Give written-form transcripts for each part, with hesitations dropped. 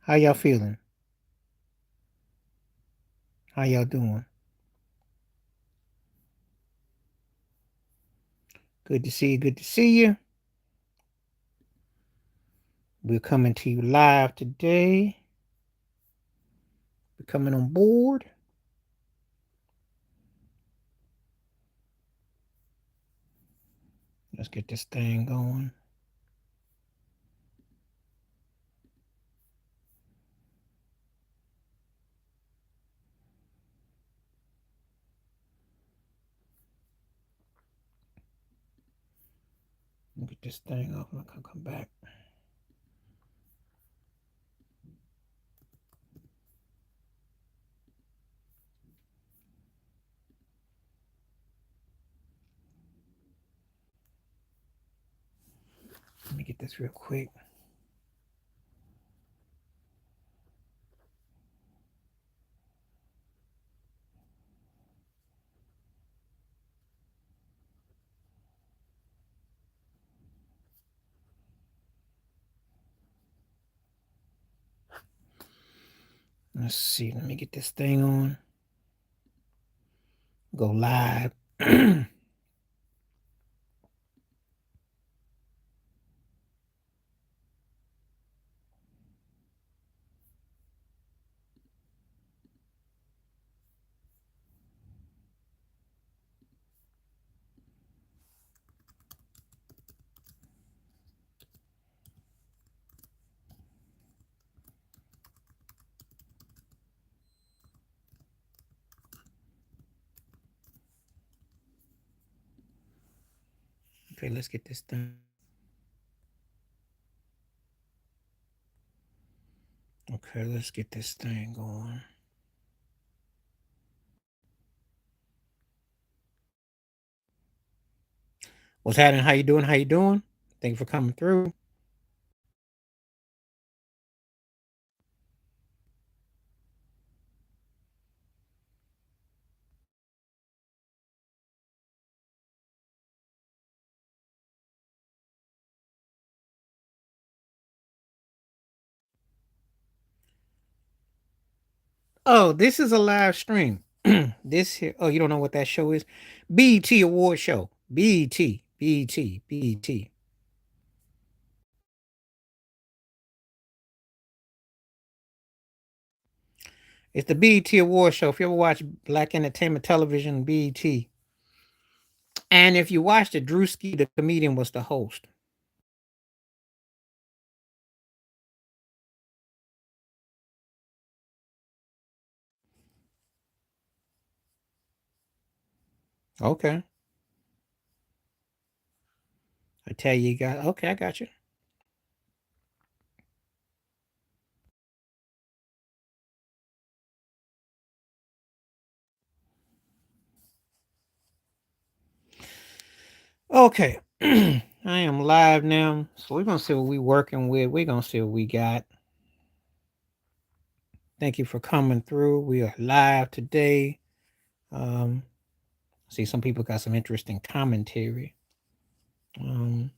How y'all feeling? How y'all doing? Good to see you. Good to see you. We're coming to you live today. We're coming on board. Let's get this thing going. Get this thing off and I'll come back. Let me get this real quick. Let's see. Let me get this thing on. Go live. Okay, let's get this thing. Okay, let's get this thing going. What's happening? How you doing? How you doing? Thank you for coming through. Oh, this is a live stream. This here. Oh, you don't know what that show is? BET Award Show. BET. BET. BET. It's the BET Award Show. If you ever watch Black Entertainment Television, BET. And if you watched it, Drewski, the comedian, was the host. Okay. I tell you, you got okay, I got you. Okay. I am live now. So we're gonna see what we working with. We're gonna see what we got. Thank you for coming through. We are live today. Um, see some people got some interesting commentary. Um,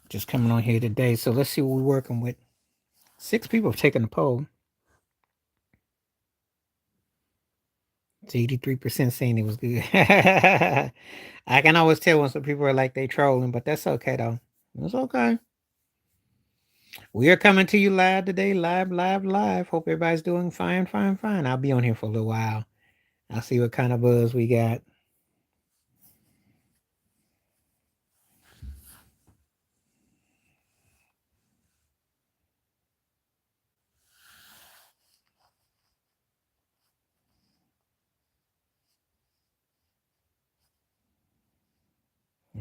just coming on here today. So let's see what we're working with. 6 people have taken the poll. It's 83% saying it was good. I can always tell when some people are like they trolling, but that's okay though. It's okay. We are coming to you live today, live, live, live. Hope everybody's doing fine, fine, fine. I'll be on here for a little while. I'll see what kind of buzz we got.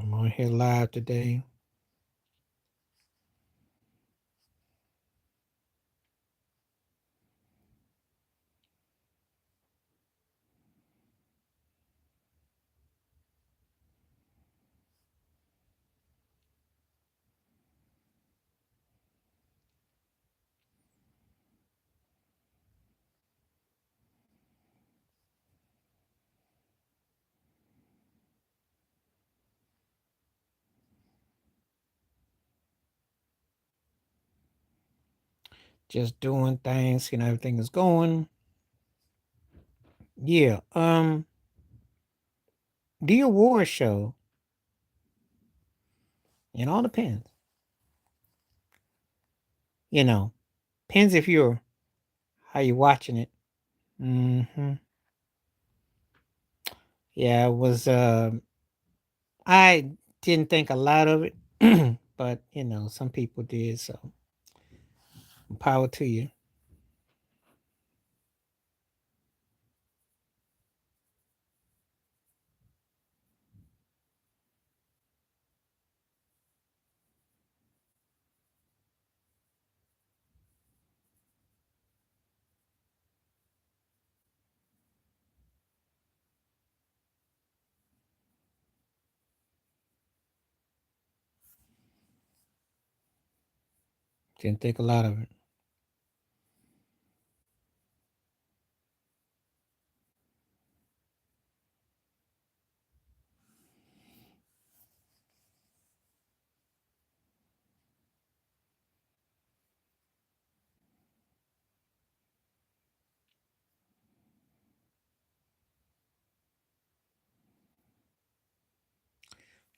I'm on here live today. Just doing things, everything is going. Yeah. The award show, it all depends. You know, depends if you're how you watching it. Hmm. Yeah, it was I didn't think a lot of it, but some people did, so power to you. Didn't think a lot of it.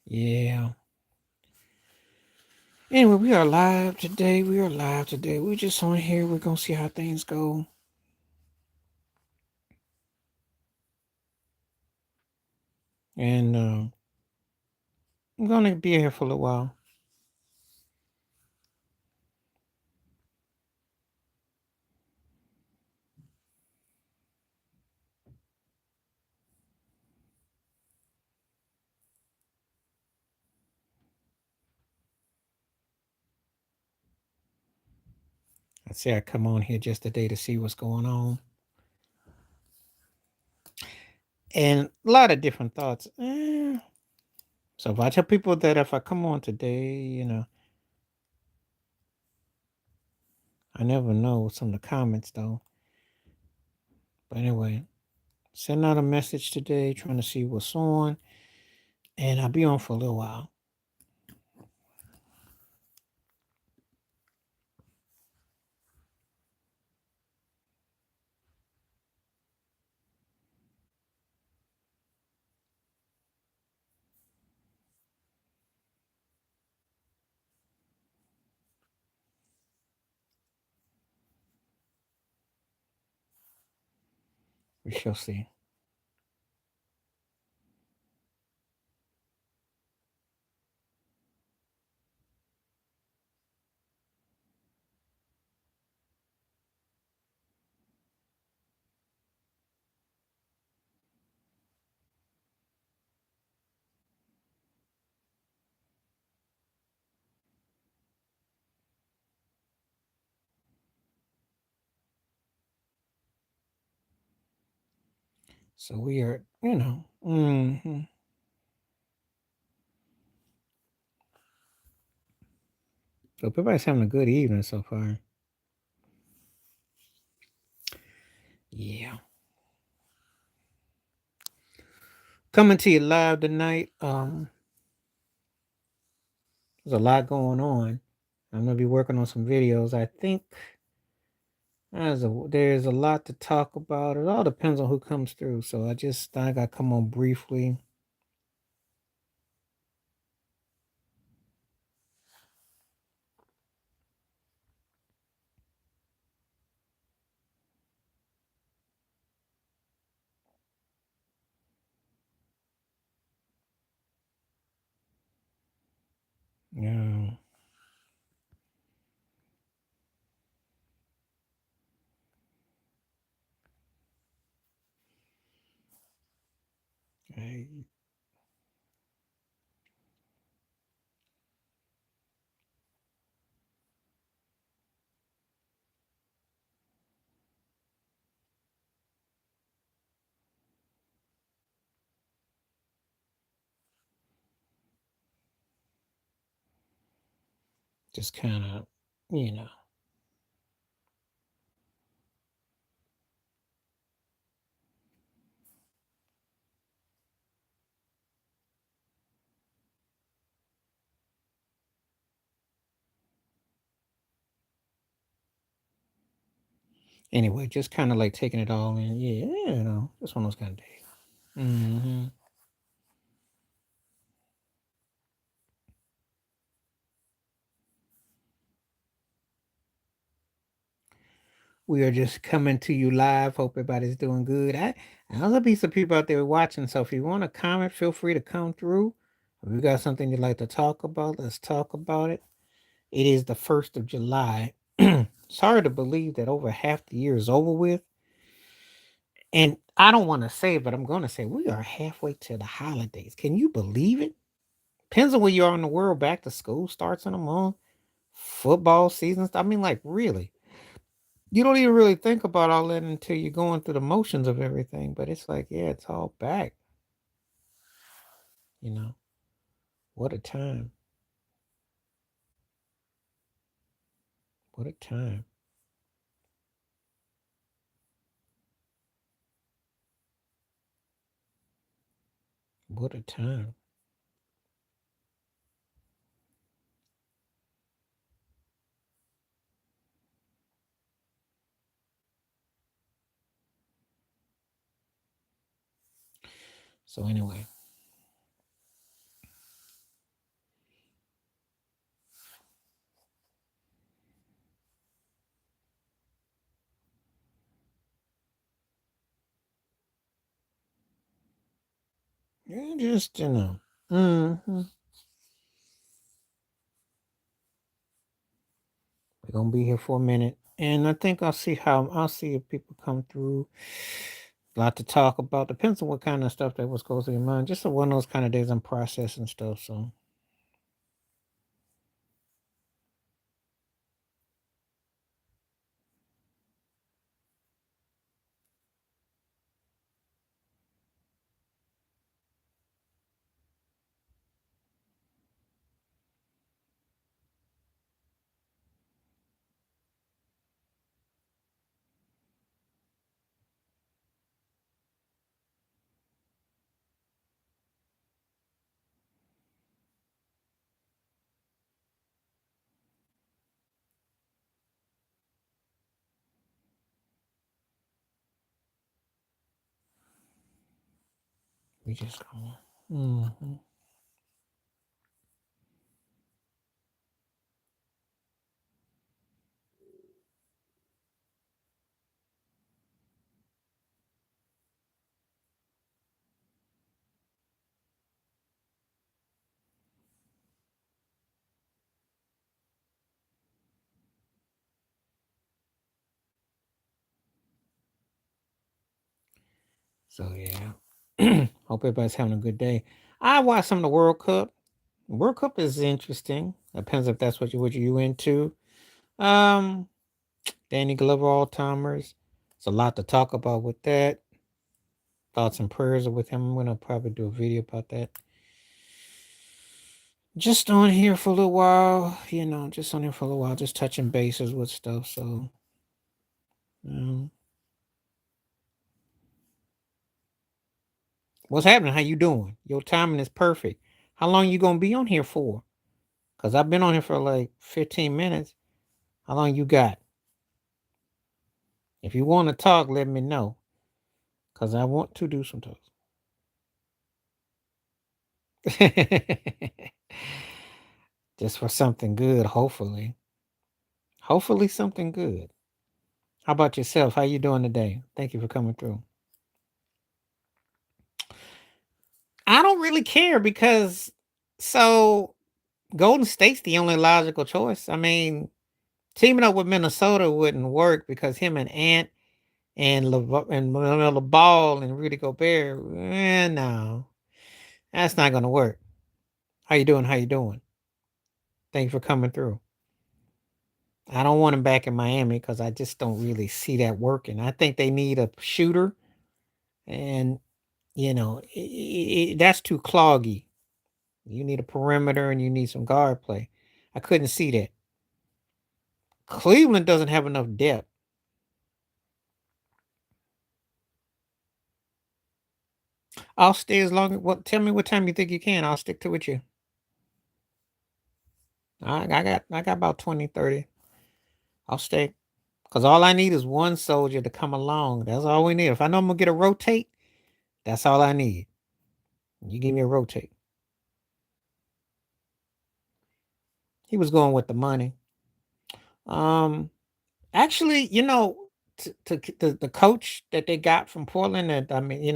Yeah. Anyway, we are live today. We are live today. We're just on here. We're gonna see how things go. And I'm gonna be here for a little while. I say I come on here just today to see what's going on. And a lot of different thoughts. So if I tell people that if I come on today, I never know some of the comments though. But anyway, send out a message today trying to see what's on. And I'll be on for a little while. We shall see. So we are, So everybody's having a good evening so far. Yeah. Coming to you live tonight. There's a lot going on. I'm gonna be working on some videos. I think there's a lot to talk about. It all depends on who comes through. So I just thought I gotta come on briefly. Yeah. I just kind of, you know, Anyway, just kind of like taking it all in. Yeah, just one of those kind of days. Hmm. We are just coming to you live. Hope everybody's doing good. I know there'll be some people out there watching. So if you want to comment, feel free to come through. If you got something you'd like to talk about, let's talk about it. It is the 1st of July. It's hard to believe that over half the year is over with. And I don't want to say it, but I'm going to say we are halfway to the holidays. Can you believe it? Depends on where you are in the world. Back to school starts in a month. Football seasons. I mean, like, really. You don't even really think about all that until you're going through the motions of everything. But it's like, yeah, it's all back. You know, what a time. What a time. What a time. So, anyway, yeah, just, hmm we're going to be here for a minute. And I think I'll see if people come through. A lot to talk about. Depends on what kind of stuff that was goes through your mind. Just one of those kind of days I'm processing stuff. So, we just go. Hmm. So, yeah. Hope everybody's having a good day. I watched some of the World Cup. World Cup is interesting. Depends if that's what you into. Um, Danny Glover Alzheimer's. It's a lot to talk about with that. Thoughts and prayers are with him. I'm gonna probably do a video about that. Just on here for a little while, just on here for a little while, just touching bases with stuff. So, um, what's happening? How you doing? Your timing is perfect. How long you gonna be on here for? Cause I've been on here for like 15 minutes. How long you got? If you want to talk, let me know. Cause I want to do some talks. Just for something good, hopefully. Hopefully something good. How about yourself? How you doing today? Thank you for coming through. I don't really care because so Golden State's the only logical choice. I mean, teaming up with Minnesota wouldn't work because him and Ant and LeBall Ball and Rudy Gobert, no, that's not gonna work. How you doing? How you doing? Thank you for coming through. I don't want him back in Miami because I just don't really see that working. I think they need a shooter, and that's too cloggy. You need a perimeter and you need some guard play. I couldn't see that. Cleveland doesn't have enough depth. I'll stay as long as well. Tell me what time you think you can. I'll stick to with you. I got about 20, 30. I'll stay. Because all I need is one soldier to come along. That's all we need. If I know I'm going to get a rotate, that's all I need. You give me a rotate. He was going with the money. Um, Actually, the coach that they got from Portland, that I mean,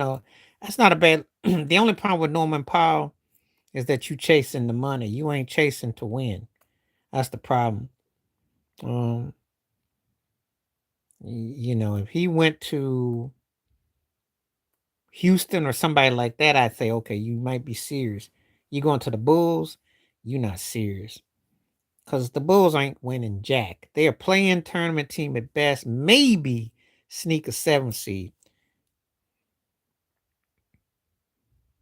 that's not a bad. The only problem with Norman Powell is that you chasing the money. You ain't chasing to win. That's the problem. Um, if he went to Houston or somebody like that, I'd say, okay, you might be serious. You going to the Bulls, you're not serious. Because the Bulls ain't winning jack. They're a playing tournament team at best, maybe sneak a 7th seed.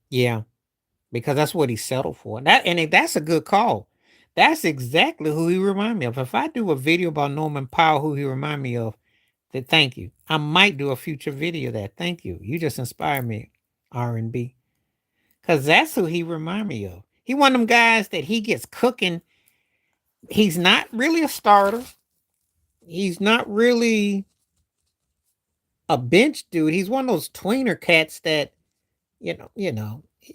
Yeah, because that's what he settled for. That's a good call. That's exactly who he remind me of. If I do a video about Norman Powell, who he remind me of, then thank you. I might do a future video of that. Thank you. You just inspired me, R&B. Because that's who he remind me of. He one of them guys that he gets cooking. He's not really a starter. He's not really a bench dude. He's one of those tweener cats that,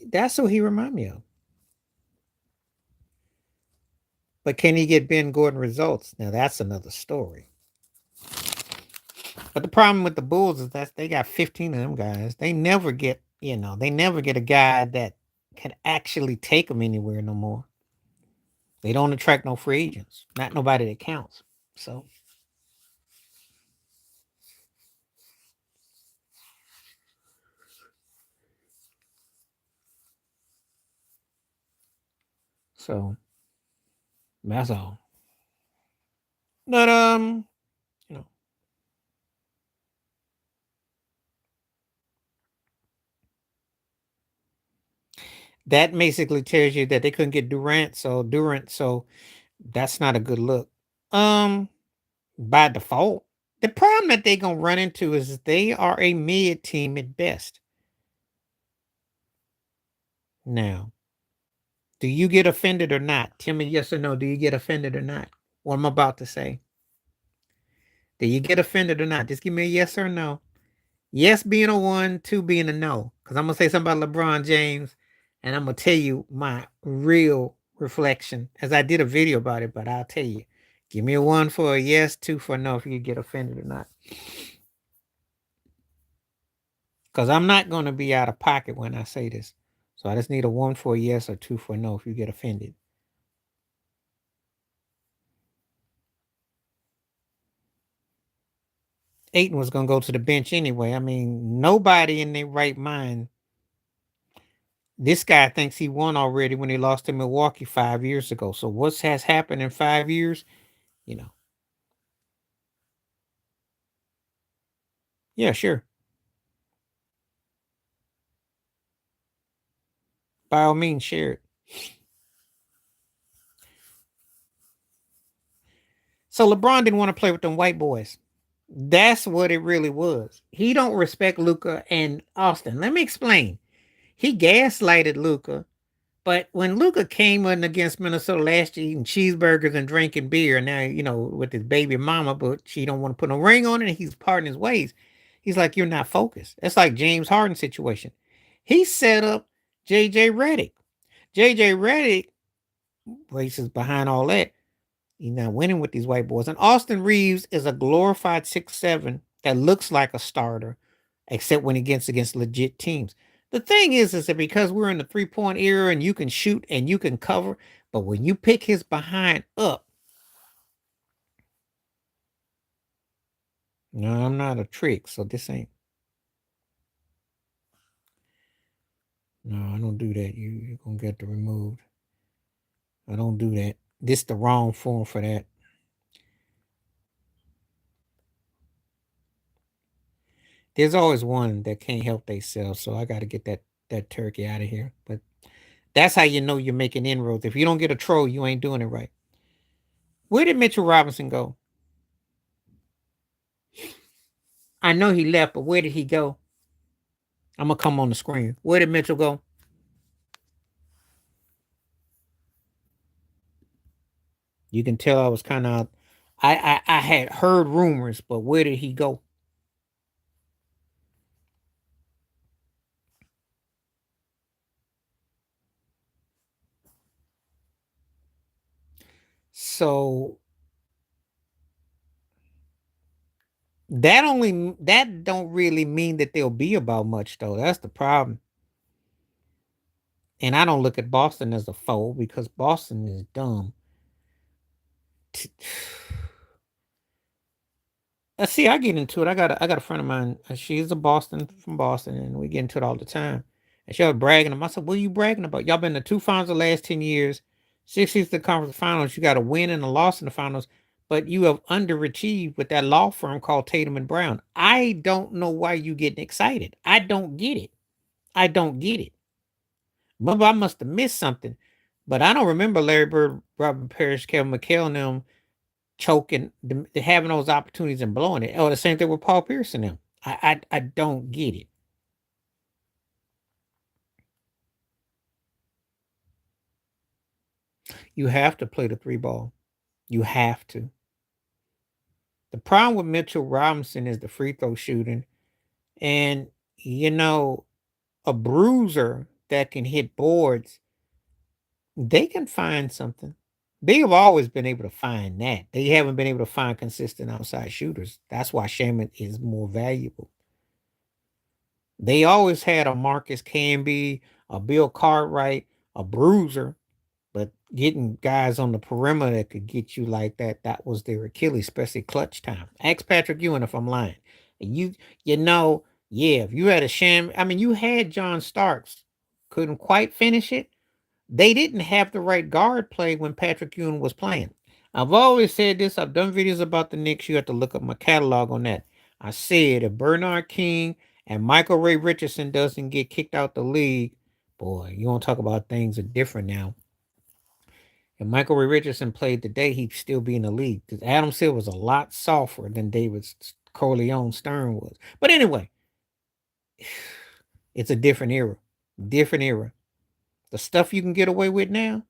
that's who he remind me of. But can he get Ben Gordon results? Now that's another story. But the problem with the Bulls is that they got 15 of them guys. They never get, they never get a guy that can actually take them anywhere no more. They don't attract no free agents. Not nobody that counts. So so that's all. But you know, that basically tells you that they couldn't get Durant, so that's not a good look. Um, by default. The problem that they gonna run into is they are a mid team at best. Now, do you get offended or not? Tell me yes or no. Do you get offended or not? What I'm about to say. Do you get offended or not? Just give me a yes or no. Yes being a one, two being a no. Because I'm gonna say something about LeBron James, and I'm gonna tell you my real reflection. As I did a video about it, but I'll tell you. Give me a one for a yes, two for a no if you get offended or not. Because I'm not gonna be out of pocket when I say this. So I just need a one for a yes or two for a no if you get offended. Aiton was gonna go to the bench anyway. I mean, nobody in their right mind. This guy thinks he won already when he lost to Milwaukee 5 years ago. So what has happened in 5 years? You know. Yeah, sure. By all means, share it. So LeBron didn't want to play with them white boys. That's what it really was. He don't respect Luca and Austin. Let me explain. He gaslighted Luca. But when Luca came in against Minnesota last year eating cheeseburgers and drinking beer, now, with his baby mama, but she don't want to put no ring on it, and he's parting his ways. He's like, you're not focused. It's like James Harden situation. He set up JJ Redick. JJ Redick races behind all that. He's not winning with these white boys. And Austin Reeves is a glorified 6'7" that looks like a starter, except when he gets against legit teams. The thing is that because we're in the 3-point era and you can shoot and you can cover, but when you pick his behind up, no, I'm not a trick, so this ain't. No, I don't do that. You're gonna get the removed. I don't do that. This the wrong form for that. There's always one that can't help themselves, so I got to get that turkey out of here. But that's how you know you're making inroads. If you don't get a troll, you ain't doing it right. Where did Mitchell Robinson go? I know he left, but where did he go? I'm gonna come on the screen. Where did Mitchell go? You can tell I was kind of I had heard rumors, but where did he go? So that don't really mean that they'll be about much though. That's the problem. And I don't look at Boston as a foe because Boston is dumb. See, I get into it. I got a friend of mine. She's a Boston from Boston, and we get into it all the time. And she was bragging about. I said, "What are you bragging about? Y'all been to two finals the last 10 years, 60s the conference finals. You got a win and a loss in the finals, but you have underachieved with that law firm called Tatum and Brown. I don't know why you getting excited. I don't get it. I don't get it. Maybe I must have missed something, but I don't remember Larry Bird, Robert Parrish, Kevin McHale, and them choking, having those opportunities and blowing it. Oh, the same thing with Paul Pierce and them. I don't get it. You have to play the three ball. You have to. The problem with Mitchell Robinson is the free throw shooting, and you know, a bruiser that can hit boards, they can find something. They have always been able to find that. They haven't been able to find consistent outside shooters. That's why Shaman is more valuable. They always had a Marcus Camby, a Bill Cartwright, a bruiser, but getting guys on the perimeter that could get you like that, that was their Achilles, especially clutch time. Ask Patrick Ewing if I'm lying. You you know, yeah, if you had a sham, I mean, you had John Starks, couldn't quite finish it. They didn't have the right guard play when Patrick Ewing was playing. I've always said this. I've done videos about the Knicks. You have to look up my catalog on that. I said if Bernard King and Michael Ray Richardson doesn't get kicked out the league, boy, you want to talk about things are different now. If Michael Ray Richardson played today, he'd still be in the league because Adam Silver was a lot softer than David Corleone Stern was. But anyway, it's a different era. Different era. The stuff you can get away with now,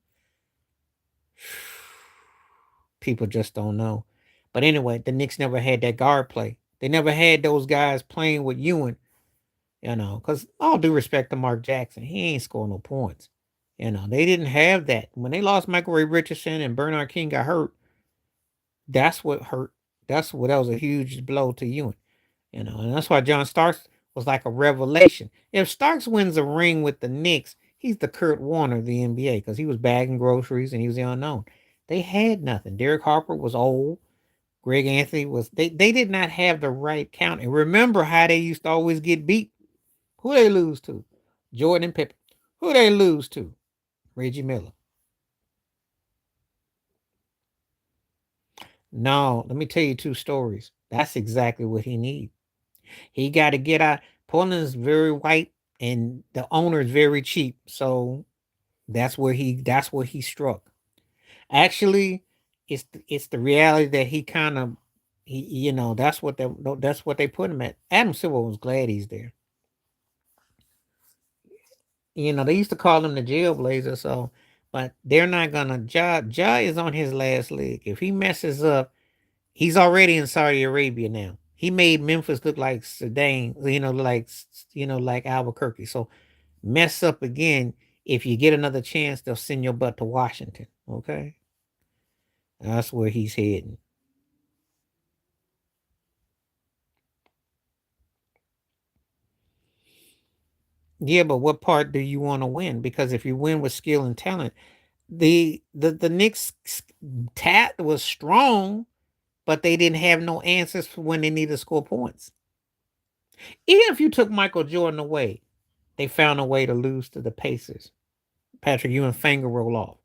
people just don't know. But anyway, the Knicks never had that guard play. They never had those guys playing with Ewing, because all due respect to Mark Jackson, he ain't scoring no points. They didn't have that. When they lost Michael Ray Richardson and Bernard King got hurt, that's what hurt. That was a huge blow to Ewing. And that's why John Starks was like a revelation. If Starks wins a ring with the Knicks, he's the Kurt Warner of the NBA because he was bagging groceries and he was the unknown. They had nothing. Derek Harper was old. Greg Anthony was they did not have the right count. And remember how they used to always get beat. Who they lose to? Jordan and Pippen. Who they lose to? Reggie Miller. No, let me tell you two stories. That's exactly what he needs. He got to get out. Portland is very white, and the owner is very cheap. So that's where he struck. Actually, it's the reality that he kind of that's what they put him at. Adam Silver was glad he's there. They used to call him the jailblazer. So, but they're not gonna. Ja is on his last leg. If he messes up, he's already in Saudi Arabia now. He made Memphis look like Sedan, like Albuquerque. So mess up again. If you get another chance, they'll send your butt to Washington. Okay, that's where he's heading. Yeah, but what part do you want to win? Because if you win with skill and talent, the Knicks tat was strong, but they didn't have no answers for when they needed to score points. Even if you took Michael Jordan away, they found a way to lose to the Pacers. Patrick Ewing finger roll off.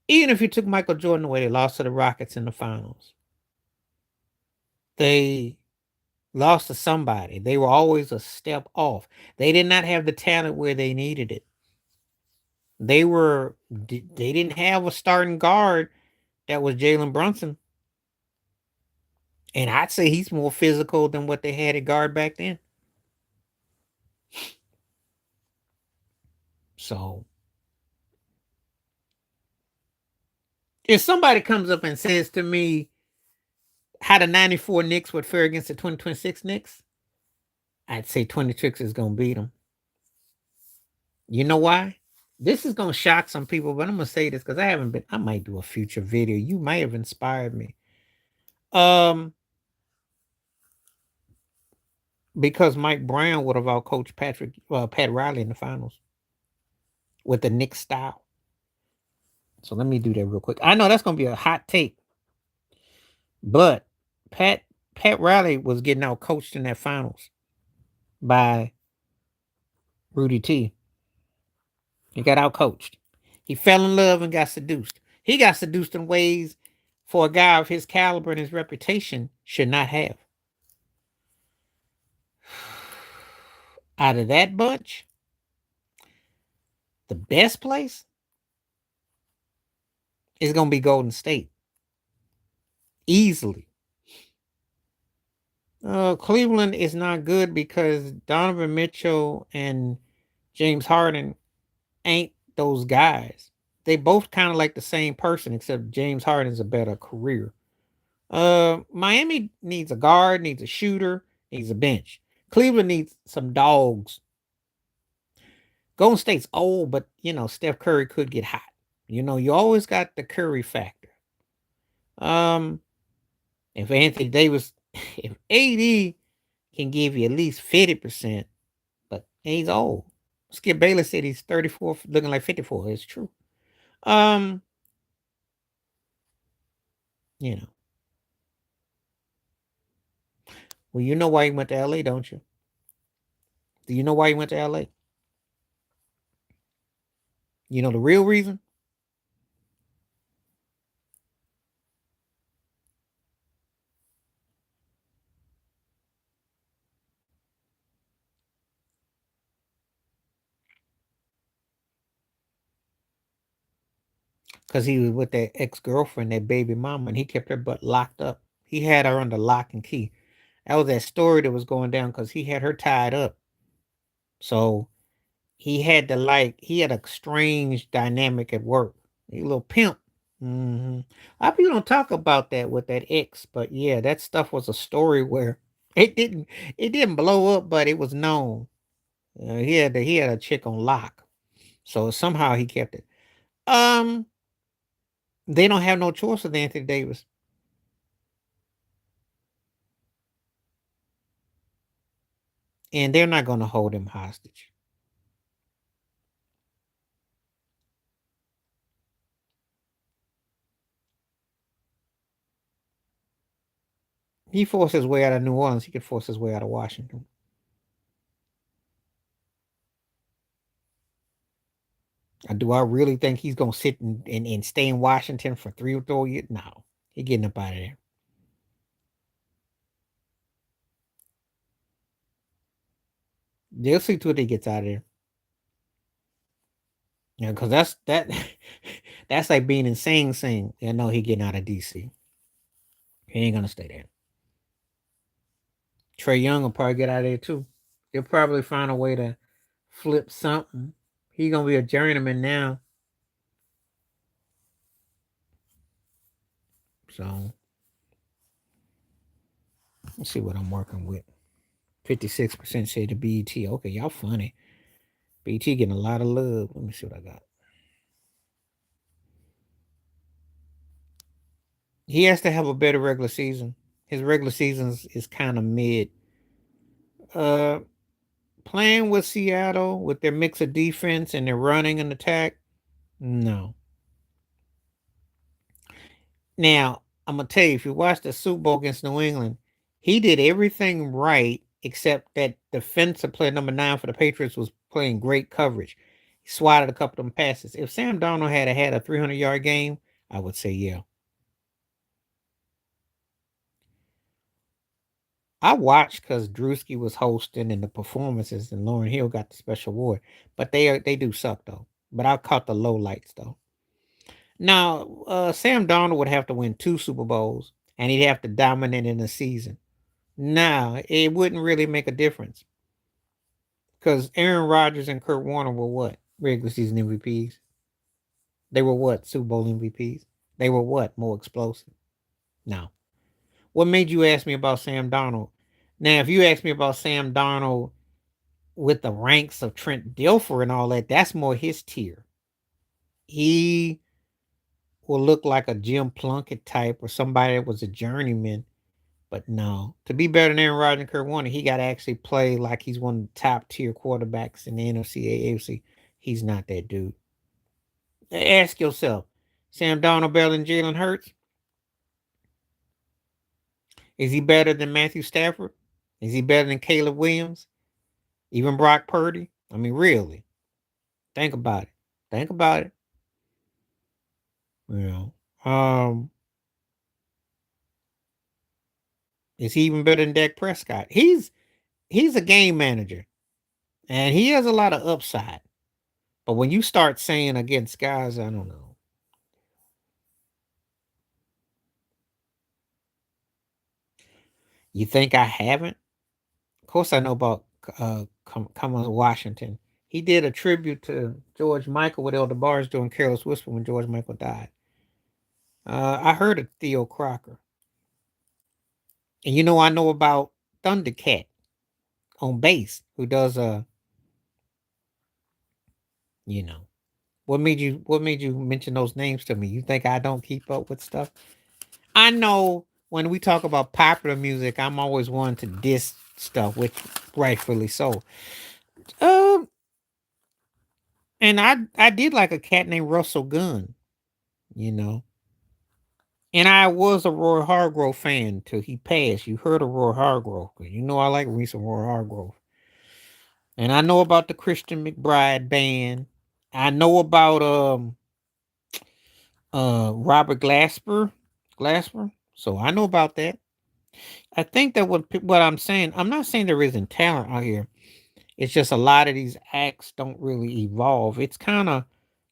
Even if you took Michael Jordan away, they lost to the Rockets in the finals. They lost to somebody. They were always a step off. They did not have the talent where they needed it. They didn't have a starting guard that was Jalen Brunson. And I'd say he's more physical than what they had at guard back then. So if somebody comes up and says to me, how the 94 Knicks would fare against the 2026 Knicks, I'd say 26 is going to beat them. You know why? This is going to shock some people, but I'm going to say this because I haven't been, I might do a future video. You might have inspired me. Um, because Mike Brown would have outcoached Pat Riley in the finals with the Knicks style. So let me do that real quick. I know that's going to be a hot take, but Pat Pat Riley was getting out coached in that finals by Rudy T. He got out coached. He fell in love and got seduced. He got seduced in ways for a guy of his caliber and his reputation should not have. Out of that bunch, the best place is going to be Golden State. Easily. Cleveland is not good because Donovan Mitchell and James Harden ain't those guys. They both kind of like the same person, except James Harden's a better career. Miami needs a guard, needs a shooter, needs a bench. Cleveland needs some dogs. Golden State's old, but Steph Curry could get hot. You always got the Curry factor. If Anthony Davis, if AD can give you at least 50%, but he's old. Skip Bayless said he's 34, looking like 54. It's true. Um, you know. Well, you know why he went to LA, don't you? Do you know why he went to LA? You know the real reason? Because he was with that ex-girlfriend, that baby mama, and he kept her butt locked up. He had her under lock and key. That was that story that was going down because he had her tied up. So he had he had a strange dynamic at work. A little pimp. A lot of people don't talk about that with that ex, but yeah, that stuff was a story where it didn't blow up, but it was known. He had a chick on lock, so somehow he kept it. Um, they don't have no choice with Anthony Davis, and they're not going to hold him hostage. He forced his way out of New Orleans. He could force his way out of Washington. Do I really think he's gonna sit and stay in Washington for 3 or 4 years? No, he getting up out of there. They'll see to it he gets out of there. Yeah, because that's like being in Sing Sing. No, he getting out of DC. He ain't gonna stay there. Trey Young will probably get out of there too. He'll probably find a way to flip something. He gonna be a journeyman now. So let's see what I'm working with. 56% say the BET. Okay, y'all funny. BET getting a lot of love. Let me see what I got. He has to have a better regular season. His regular season is kind of mid. Uh, Playing with Seattle with their mix of defense and their running and attack, no. Now I'm gonna tell you, if you watch the Super Bowl against New England, he did everything right except that defensive player number 9 for the Patriots was playing great coverage. He swatted a couple of them passes. If Sam Darnold had a 300-yard game, I would say yeah. I watched because Drewski was hosting and the performances, and Lauren Hill got the special award. But they do suck though. But I caught the low lights though. Now, Sam Darnold would have to win 2 Super Bowls, and he'd have to dominate in a season. Now, it wouldn't really make a difference because Aaron Rodgers and Kurt Warner were what, regular season MVPs. They were what, Super Bowl MVPs. They were what, more explosive. No. What made you ask me about Sam Darnold? Now, if you ask me about Sam Darnold with the ranks of Trent Dilfer and all that, that's more his tier. He will look like a Jim Plunkett type or somebody that was a journeyman. But no, to be better than Aaron Rodgers and Kurt Warner, he got to actually play like he's one of the top tier quarterbacks in the NFC, AFC. He's not that dude. Ask yourself, Sam Darnold better than Jalen Hurts? Is he better than Matthew Stafford? Is he better than Caleb Williams? Even Brock Purdy? I mean, really, think about it. Think about it. You um, is he even better than Dak Prescott? He's a game manager, and he has a lot of upside. But when you start saying against guys, I don't know. You think I haven't? Of course, I know about Kamala Washington. He did a tribute to George Michael with Elder Barnes doing Careless Whisper when George Michael died. I heard of Theo Crocker. And I know about Thundercat on bass, who does you know. What made you mention those names to me? You think I don't keep up with stuff? I know when we talk about popular music, I'm always one to diss stuff, which rightfully so. Um, and I did like a cat named Russell Gunn, you know. And I was a Roy Hargrove fan till he passed. You heard of Roy Hargrove, 'cause I like me some Roy Hargrove. And I know about the Christian McBride band. I know about Robert Glasper. So I know about that. I think that what I'm saying, I'm not saying there isn't talent out here. It's just a lot of these acts don't really evolve. It's kind of,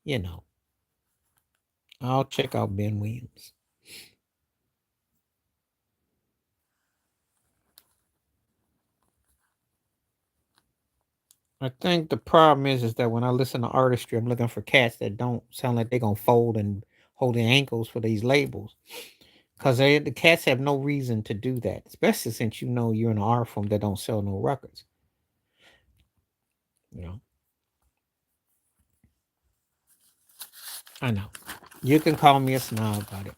you know, I'll check out Ben Williams. I think the problem is that when I listen to artistry, I'm looking for cats that don't sound like they're gonna fold and hold their ankles for these labels. Because the cats have no reason to do that, especially since you're in an art form that don't sell no records. You know, I know. You can call me a snob about it.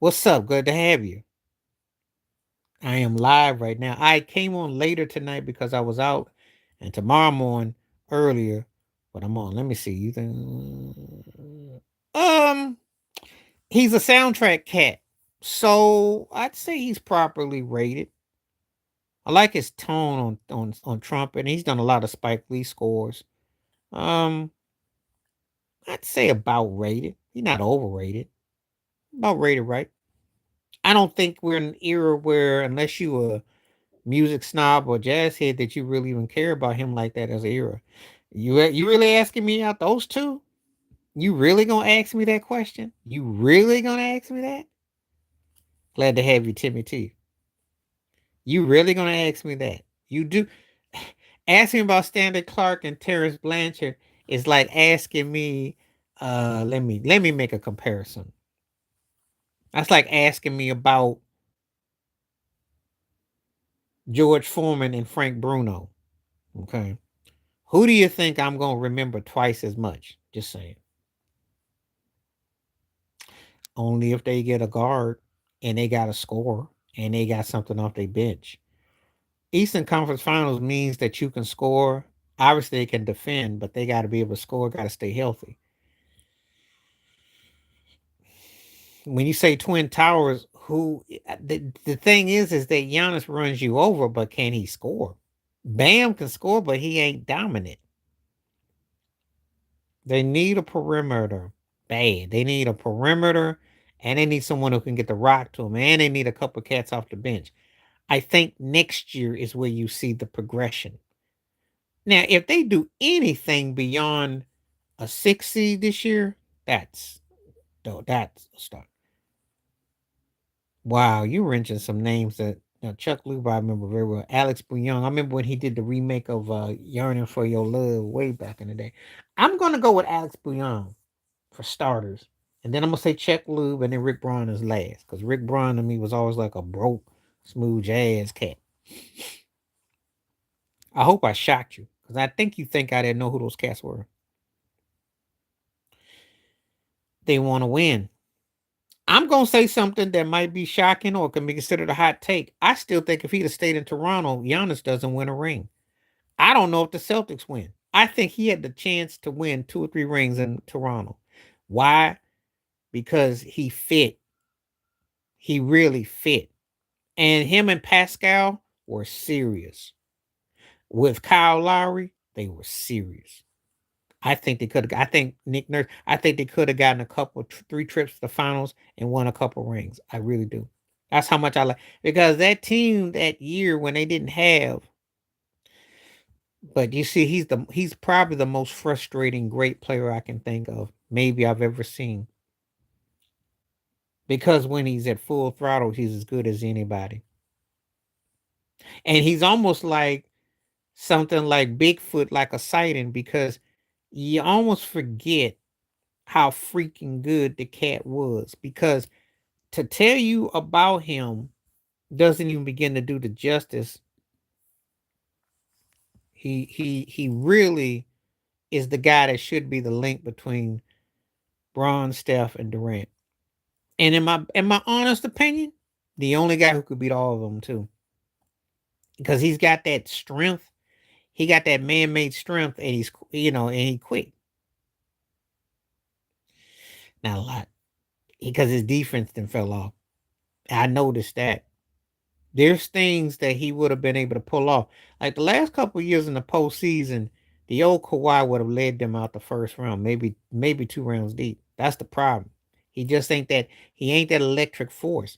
What's up? Good to have you. I am live right now. I came on later tonight because I was out, and tomorrow I'm on earlier, but I'm on. Let me see. You think? He's a soundtrack cat, so I'd say he's properly rated. I like his tone on trumpet, and he's done a lot of Spike Lee scores. Um, I'd say about rated. He's not overrated. About rated, right? I don't think we're in an era where, unless you a music snob or jazz head, that you really even care about him like that as an era. You really asking me out those two? You really gonna ask me that question? You really gonna ask me that? Glad to have you, Timmy T. You really gonna ask me that? You do. Asking about Stanley Clark and Terrence Blanchard is like asking me. Let me make a comparison. That's like asking me about George Foreman and Frank Bruno. Okay, who do you think I'm gonna remember twice as much? Just saying. Only if they get a guard and they got a score and they got something off their bench. Eastern Conference Finals means that you can score. Obviously, they can defend, but they got to be able to score. Got to stay healthy. When you say Twin Towers, the thing is that Giannis runs you over, but can he score? Bam can score, but he ain't dominant. They need a perimeter bad. They need a perimeter, and they need someone who can get the rock to them, and they need a couple cats off the bench. I think next year is where you see the progression. Now, if they do anything beyond a 6 seed this year, that's a start. Wow, you mentioned some names that Chuck Luba I remember very well. Alex Bouillon. I remember when he did the remake of Yearning for Your Love way back in the day. I'm gonna go with Alex Bouillon for starters. And then I'm gonna say Check Lube, and then Rick Braun is last, because Rick Braun to me was always like a broke, smooth jazz cat. I hope I shocked you, because I think you think I didn't know who those cats were. They want to win. I'm gonna say something that might be shocking or can be considered a hot take. I still think if he'd have stayed in Toronto, Giannis doesn't win a ring. I don't know if the Celtics win. I think he had the chance to win 2 or 3 rings in Toronto. Why? Because he fit. He really fit. And him and Pascal were serious. With Kyle Lowry, they were serious. I think they could have. I think Nick Nurse. I think they could have gotten a couple, 3 trips to the finals and won a couple rings. I really do. That's how much I like, because that team that year when they didn't have. But you see, he's probably the most frustrating great player I can think of. Maybe I've ever seen. Because when he's at full throttle, he's as good as anybody. And he's almost like something like Bigfoot, like a sighting, because you almost forget how freaking good the cat was. Because to tell you about him doesn't even begin to do the justice. He really is the guy that should be the link between Braun, Steph, and Durant. And in my honest opinion, the only guy who could beat all of them too, because he's got that strength. He got that man-made strength, and and he quick. Not a lot, because his defense then fell off. I noticed that. There's things that he would have been able to pull off. Like the last couple of years in the postseason, the old Kawhi would have led them out the first round, maybe 2 rounds deep. That's the problem. He just ain't that. He ain't that electric force,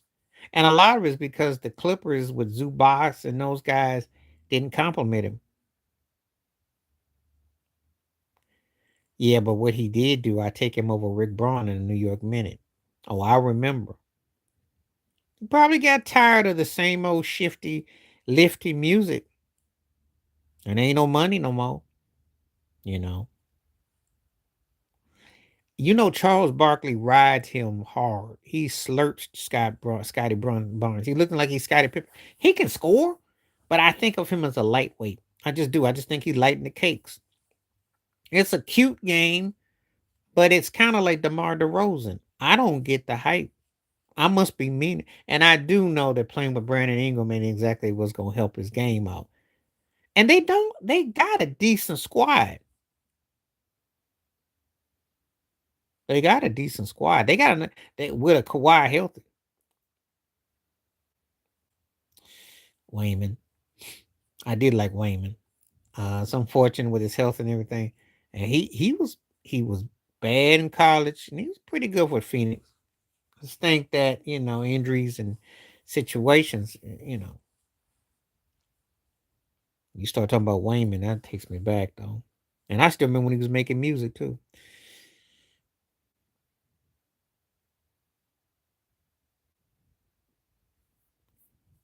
and a lot of it is because the Clippers with Zubac and those guys didn't compliment him. Yeah, but what he did do, I take him over Rick Braun in the New York Minute. Oh, I remember. He probably got tired of the same old shifty, lifty music, and ain't no money no more. You know. Charles Barkley rides him hard. He slurps Scotty Barnes. He looking like he's Scotty Pippen. He can score, but I think of him as a lightweight. I just do. I just think he's lighting the cakes. It's a cute game, but it's kind of like DeMar DeRozan. I don't get the hype. I must be mean. And I do know that playing with Brandon Ingram ain't exactly what's going to help his game out. And they got a decent squad. They got a decent squad. With a Kawhi healthy. Wayman. I did like Wayman. It's unfortunate with his health and everything. And he was bad in college, and he was pretty good with Phoenix. I just think that injuries and situations. You start talking about Wayman, that takes me back though. And I still remember when he was making music too.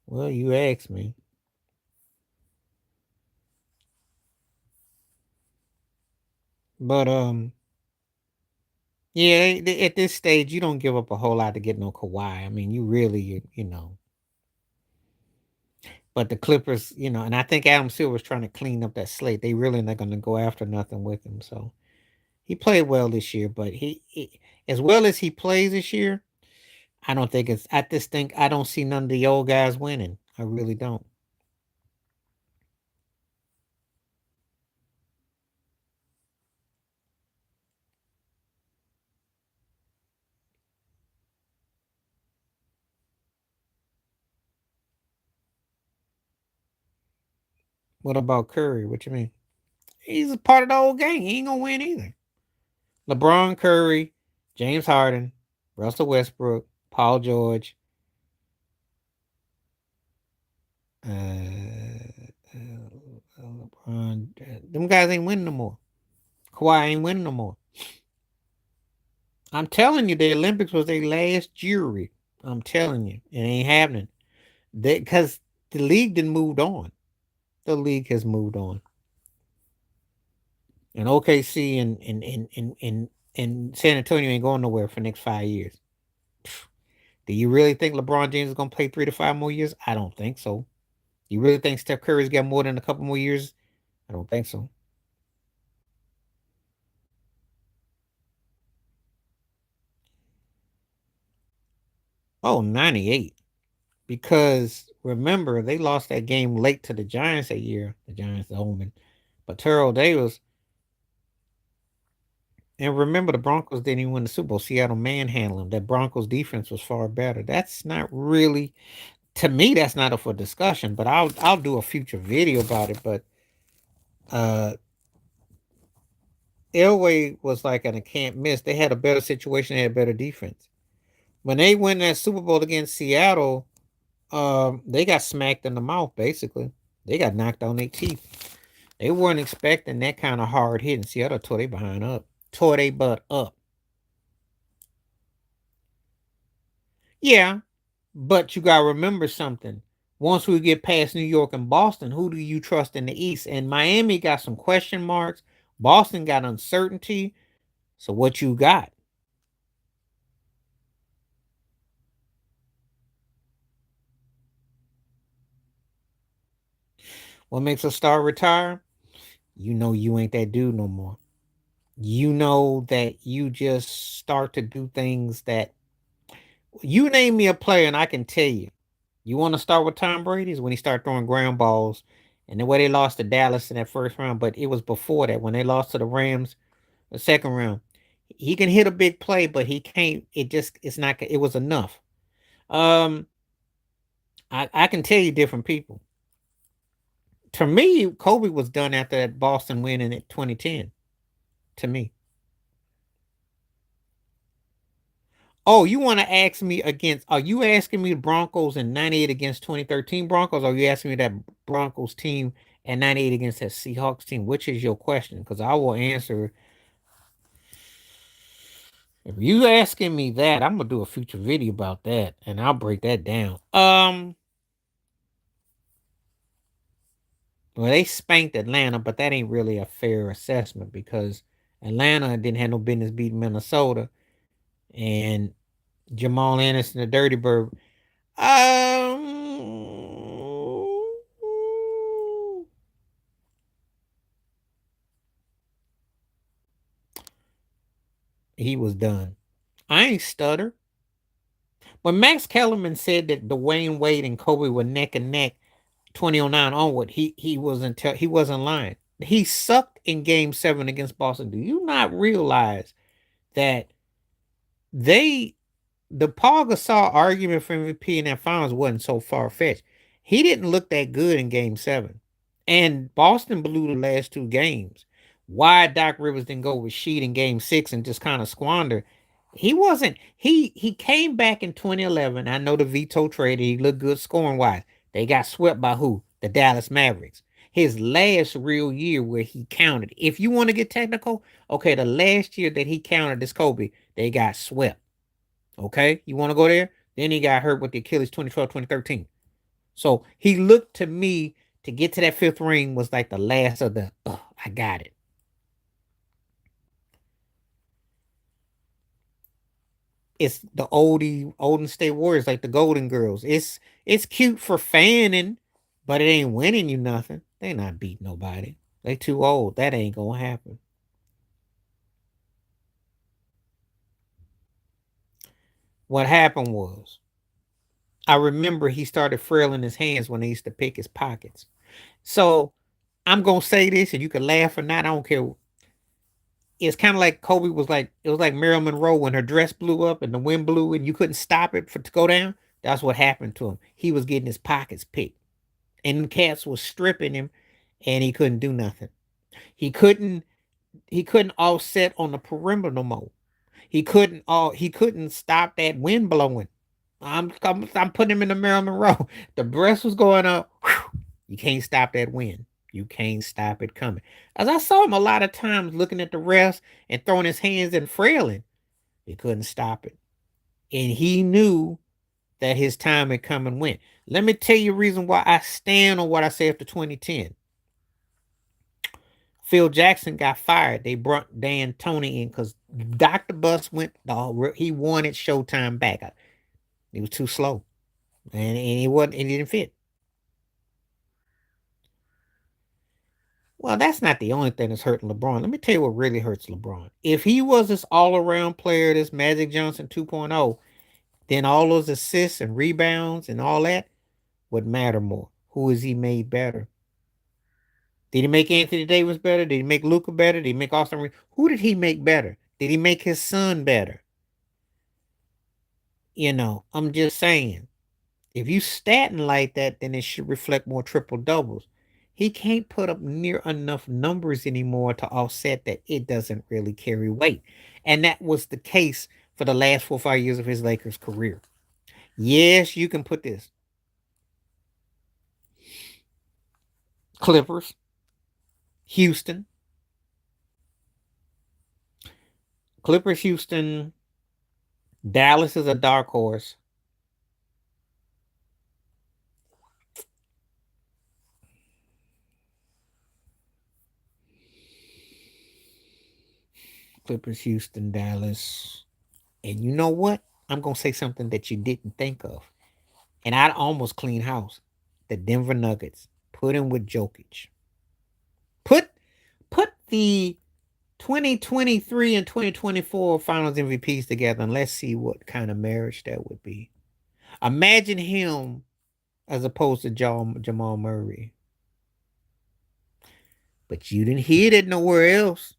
Well, you asked me, but yeah, at this stage, you don't give up a whole lot to get no Kawhi. I mean, you really, But the Clippers, and I think Adam Silver's trying to clean up that slate. They really not going to go after nothing with him. So he played well this year, but as well as he plays this year, I don't think it's. I just think I don't see none of the old guys winning. I really don't. What about Curry? What you mean? He's a part of the old gang. He ain't gonna win either. LeBron, Curry, James Harden, Russell Westbrook, Paul George, LeBron. Them guys ain't winning no more. Kawhi ain't winning no more. I'm telling you, the Olympics was their last jury. I'm telling you, it ain't happening. Because the league didn't moved on. The league has moved on. And OKC and And San Antonio ain't going nowhere for the next 5 years. Do you really think LeBron James is going to play 3 to 5 more years? I don't think so. You really think Steph Curry's got more than a couple more years? I don't think so. Oh, 98. Because remember, they lost that game late to the Giants that year. The Giants, the Omen. But Terrell Davis, and remember, the Broncos didn't even win the Super Bowl. Seattle manhandled them. That Broncos defense was far better. That's not really, to me, that's not up for discussion. But I'll do a future video about it. But uh Elway was like an a can't miss. They had a better situation. They had better defense. When they win that Super Bowl against Seattle, they got smacked in the mouth. Basically, they got knocked on their teeth. They weren't expecting that kind of hard hit, and Seattle tore they behind up, tore they butt up. Yeah, but you gotta remember something. Once we get past New York and Boston, who do you trust in the East? And Miami got some question marks. Boston got uncertainty. So what you got? What makes a star retire? You know you ain't that dude no more. You know that you just start to do things that you name me a player and I can tell you. You want to start with Tom Brady's when he started throwing ground balls and the way they lost to Dallas in that first round, but it was before that when they lost to the Rams the second round. He can hit a big play, but he can't. It's not. It was enough. Um, I can tell you different people. To me, Kobe was done after that Boston win in 2010. To me. Oh, you want to ask me against? Are you asking me the Broncos in '98 against 2013 Broncos? Or are you asking me that Broncos team at '98 against that Seahawks team? Which is your question? Because I will answer. If you asking me that, I'm gonna do a future video about that, and I'll break that down. Well, they spanked Atlanta, but that ain't really a fair assessment because Atlanta didn't have no business beating Minnesota, and Jamal Anderson, the Dirty Bird. He was done. I ain't stutter. When Max Kellerman said that Dwayne Wade and Kobe were neck and neck 2009 onward, he wasn't lying. He sucked in game 7 against Boston. Do you not realize that they the Paul Gasol argument for MVP in that finals wasn't so far fetched. He didn't look that good in game 7. And Boston blew the last 2 games. Why Doc Rivers didn't go with Sheet in game 6 and just kind of squander. He wasn't he came back in 2011. I know the veto trade, he looked good scoring wise. They got swept by who? The Dallas Mavericks. His last real year where he counted. If you want to get technical, okay, the last year that he counted as Kobe, they got swept. Okay, you want to go there? Then he got hurt with the Achilles 2012, 2013. So he looked to me to get to that 5th ring was like the last of the, I got it. It's the Olden State Warriors, like the Golden Girls. It's cute for fanning, but it ain't winning you nothing. They not beating nobody. They too old. That ain't gonna happen. What happened was, I remember he started frailing his hands when they used to pick his pockets. So I'm gonna say this, and you can laugh or not. I don't care. It's kind of like Kobe was like it was like Marilyn Monroe when her dress blew up and the wind blew and you couldn't stop it for to go down. That's what happened to him. He was getting his pockets picked, and the cats was stripping him, and he couldn't do nothing. He couldn't he couldn't offset on the perimeter no more. He couldn't stop that wind blowing. I'm putting him in the Marilyn Monroe. The breast was going up. Whew, you can't stop that wind. You can't stop it coming. As I saw him a lot of times looking at the refs and throwing his hands and frailing, he couldn't stop it. And he knew that his time had come and went. Let me tell you the reason why I stand on what I say after 2010. Phil Jackson got fired. They brought Dan Tony in because Dr. Bus went, he wanted Showtime back. It was too slow. And it wasn't, it didn't fit. Well, that's not the only thing that's hurting LeBron. Let me tell you what really hurts LeBron. If he was this all around player, this Magic Johnson 2.0, then all those assists and rebounds and all that would matter more. Who has he made better? Did he make Anthony Davis better? Did he make Luca better? Did he make Austin Reeves? Who did he make better? Did he make his son better? I'm just saying. If you statin like that, then it should reflect more triple doubles. He can't put up near enough numbers anymore to offset that it doesn't really carry weight. And that was the case for the last 4 or 5 years of his Lakers career. Yes, you can put this. Clippers, Houston, Houston, Dallas is a dark horse. Clippers, Houston, Dallas. And you know what? I'm going to say something that you didn't think of. And I'd almost clean house. The Denver Nuggets. Put him with Jokic. Put put the 2023 and 2024 Finals MVPs together and let's see what kind of marriage that would be. Imagine him as opposed to Jamal Murray. But you didn't hear it nowhere else.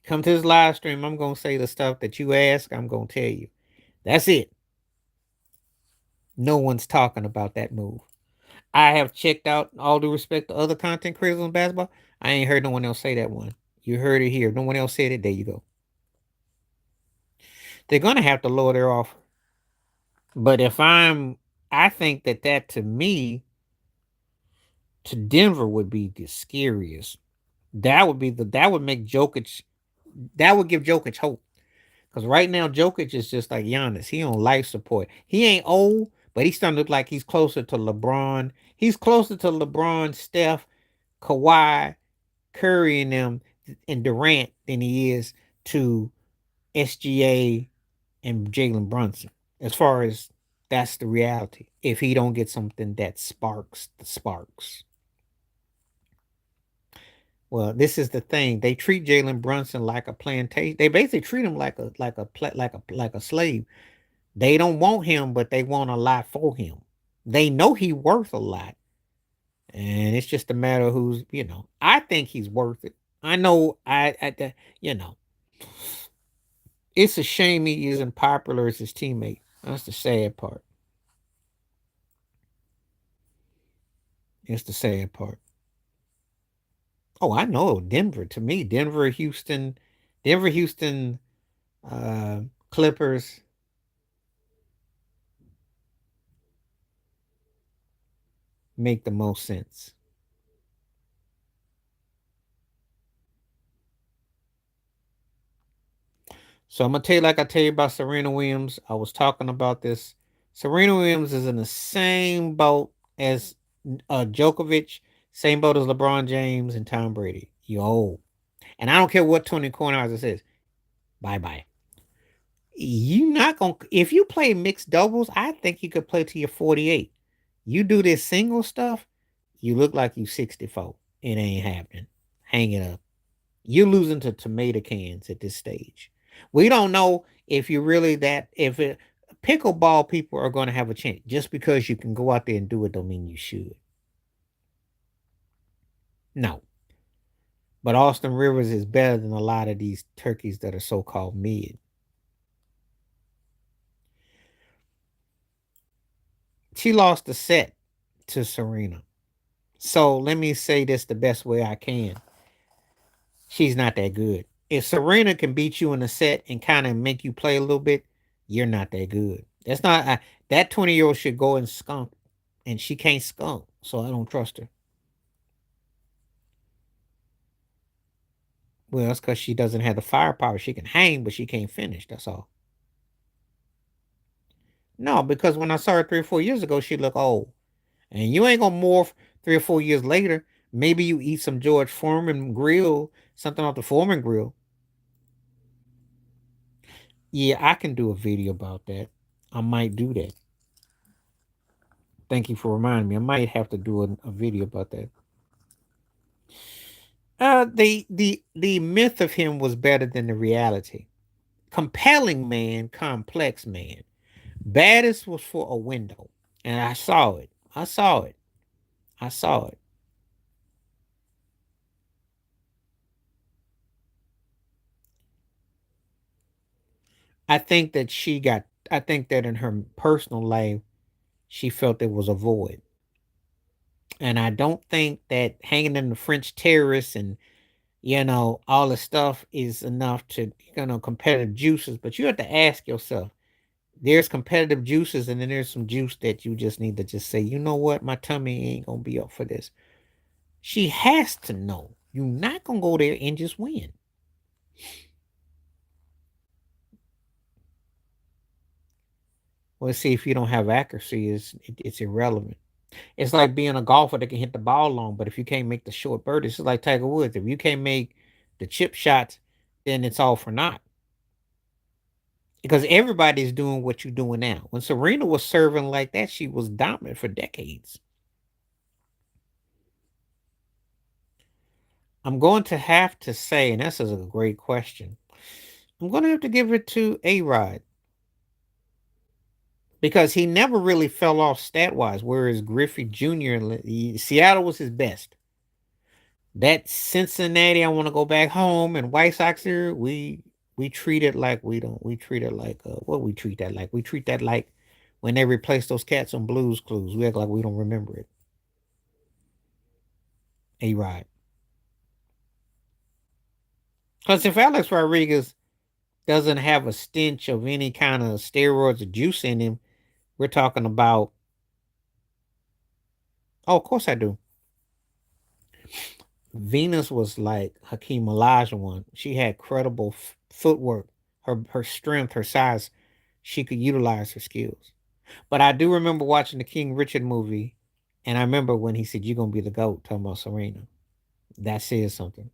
Come to this live stream, I'm going to say the stuff that you ask, I'm going to tell you. That's it. No one's talking about that move. I have checked out, all due respect to other content creators on basketball. I ain't heard no one else say that one. You heard it here. No one else said it. There you go. They're going to have to lower their offer. But I think that to me, to Denver would be the scariest. That would make Jokic, that would give Jokic hope. Because right now, Jokic is just like Giannis. He on life support. He ain't old, but he's starting to look like he's closer to LeBron. He's closer to LeBron, Steph, Kawhi, Curry, and them, and Durant than he is to SGA and Jalen Brunson. As far as that's the reality. If he don't get something that sparks the sparks. Well, this is the thing. They treat Jalen Brunson like a plantation. They basically treat him like a slave. They don't want him, but they want a lot for him. They know he's worth a lot, and it's just a matter of who's. I think he's worth it. I know. You know, it's a shame he isn't popular as his teammate. That's the sad part. It's the sad part. Oh, I know Denver. To me, Denver, Houston, uh, Clippers make the most sense. So I'm gonna tell you, like I tell you about Serena Williams. I was talking about this. Serena Williams is in the same boat as Djokovic, same boat as LeBron James and Tom Brady. You old, and I don't care what Tony Kornheiser says. Bye bye. You not gonna if you play mixed doubles, I think you could play till you're 48. You do this single stuff, you look like you 64. It ain't happening. Hang it up. You're losing to tomato cans at this stage. We don't know if you really that if it pickleball people are going to have a chance. Just because you can go out there and do it don't mean you should. No. But Austin Rivers is better than a lot of these turkeys that are so-called mid. She lost the set to Serena. So let me say this the best way I can. She's not that good. If Serena can beat you in a set and kind of make you play a little bit, you're not that good. That's not that 20-year-old should go and skunk, and she can't skunk, so I don't trust her. Well, that's because she doesn't have the firepower. She can hang, but she can't finish. That's all. No, because when I saw her 3 or 4 years ago, she looked old, and you ain't gonna morph 3 or 4 years later. Maybe you eat some George Foreman grill, something off the Foreman grill. Yeah, I can do a video about that. I might do that. Thank you for reminding me. I might have to do a video about that. The myth of him was better than the reality. Compelling man, complex man. Baddest was for a window, and I saw it. I saw it. I saw it. I think that she got. I think that in her personal life, she felt there was a void, and I don't think that hanging in the French terrorists and all the stuff is enough to competitive juices. But you have to ask yourself, there's competitive juices, and then there's some juice that you just need to just say, you know what, my tummy ain't gonna be up for this. She has to know you're not gonna go there and just win. Well, see, if you don't have accuracy, it's irrelevant. It's like being a golfer that can hit the ball long, but if you can't make the short birdies, it's like Tiger Woods. If you can't make the chip shots, then it's all for naught. Because everybody's doing what you're doing now. When Serena was serving like that, she was dominant for decades. I'm going to have to say, and this is a great question. I'm going to have to give it to A Rod because he never really fell off stat wise, whereas Griffey Jr. Seattle was his best. That Cincinnati, I want to go back home, and White Sox here, we treat it like we don't. We treat it like what we treat that like. We treat that like when they replace those cats on Blues Clues. We act like we don't remember it. A Rod, because if Alex Rodriguez doesn't have a stench of any kind of steroids or juice in him, we're talking about. Oh, of course I do. Venus was like Hakeem Olajuwon. She had credible footwork. Her strength, her size, she could utilize her skills. But I do remember watching the King Richard movie, and I remember when he said, "You're gonna be the goat," talking about Serena. That says something.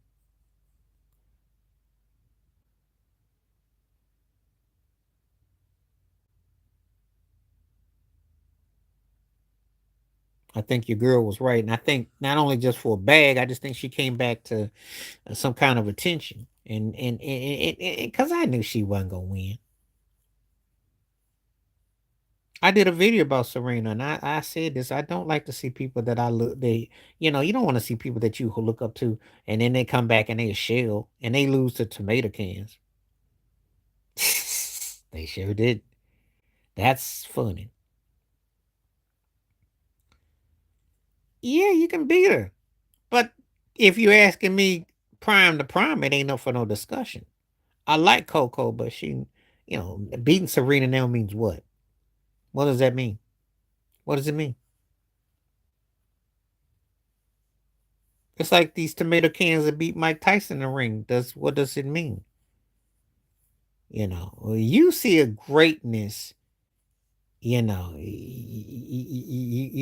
I think your girl was right, and I think not only just for a bag, I just think she came back to some kind of attention, and because I knew she wasn't gonna win. I did a video about Serena, and I said this. I don't like to see people that I look. You don't want to see people that you look up to, and then they come back and they a shell, and they lose to tomato cans. They sure did. That's funny. Yeah, you can beat her, but if you're asking me prime to prime, it ain't no for no discussion. I like Coco, but beating Serena now means what? What does that mean? What does it mean? It's like these tomato cans that beat Mike Tyson in the ring. Does what does it mean? You see a greatness. You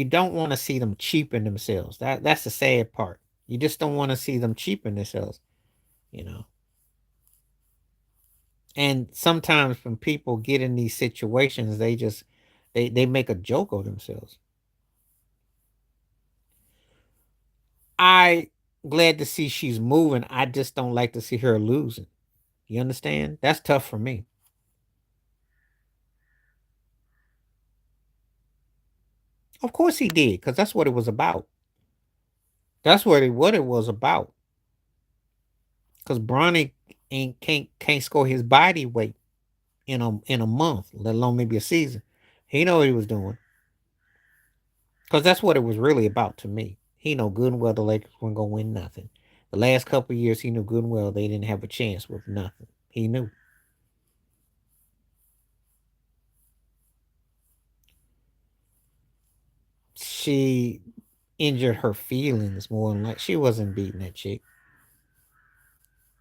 don't want to see them cheapen themselves. That's the sad part. You just don't want to see them cheapen themselves. You know. And sometimes when people get in these situations, they make a joke of themselves. I glad to see she's moving. I just don't like to see her losing. You understand? That's tough for me. Of course he did, because that's what it was about. That's what it was about. Because Bronny ain't can't score his body weight in a month, let alone maybe a season. He know what he was doing. Because that's what it was really about to me. He know good and well the Lakers weren't gonna win nothing. The last couple of years, he knew good and well they didn't have a chance with nothing. He knew. She injured her feelings more than like she wasn't beating that chick.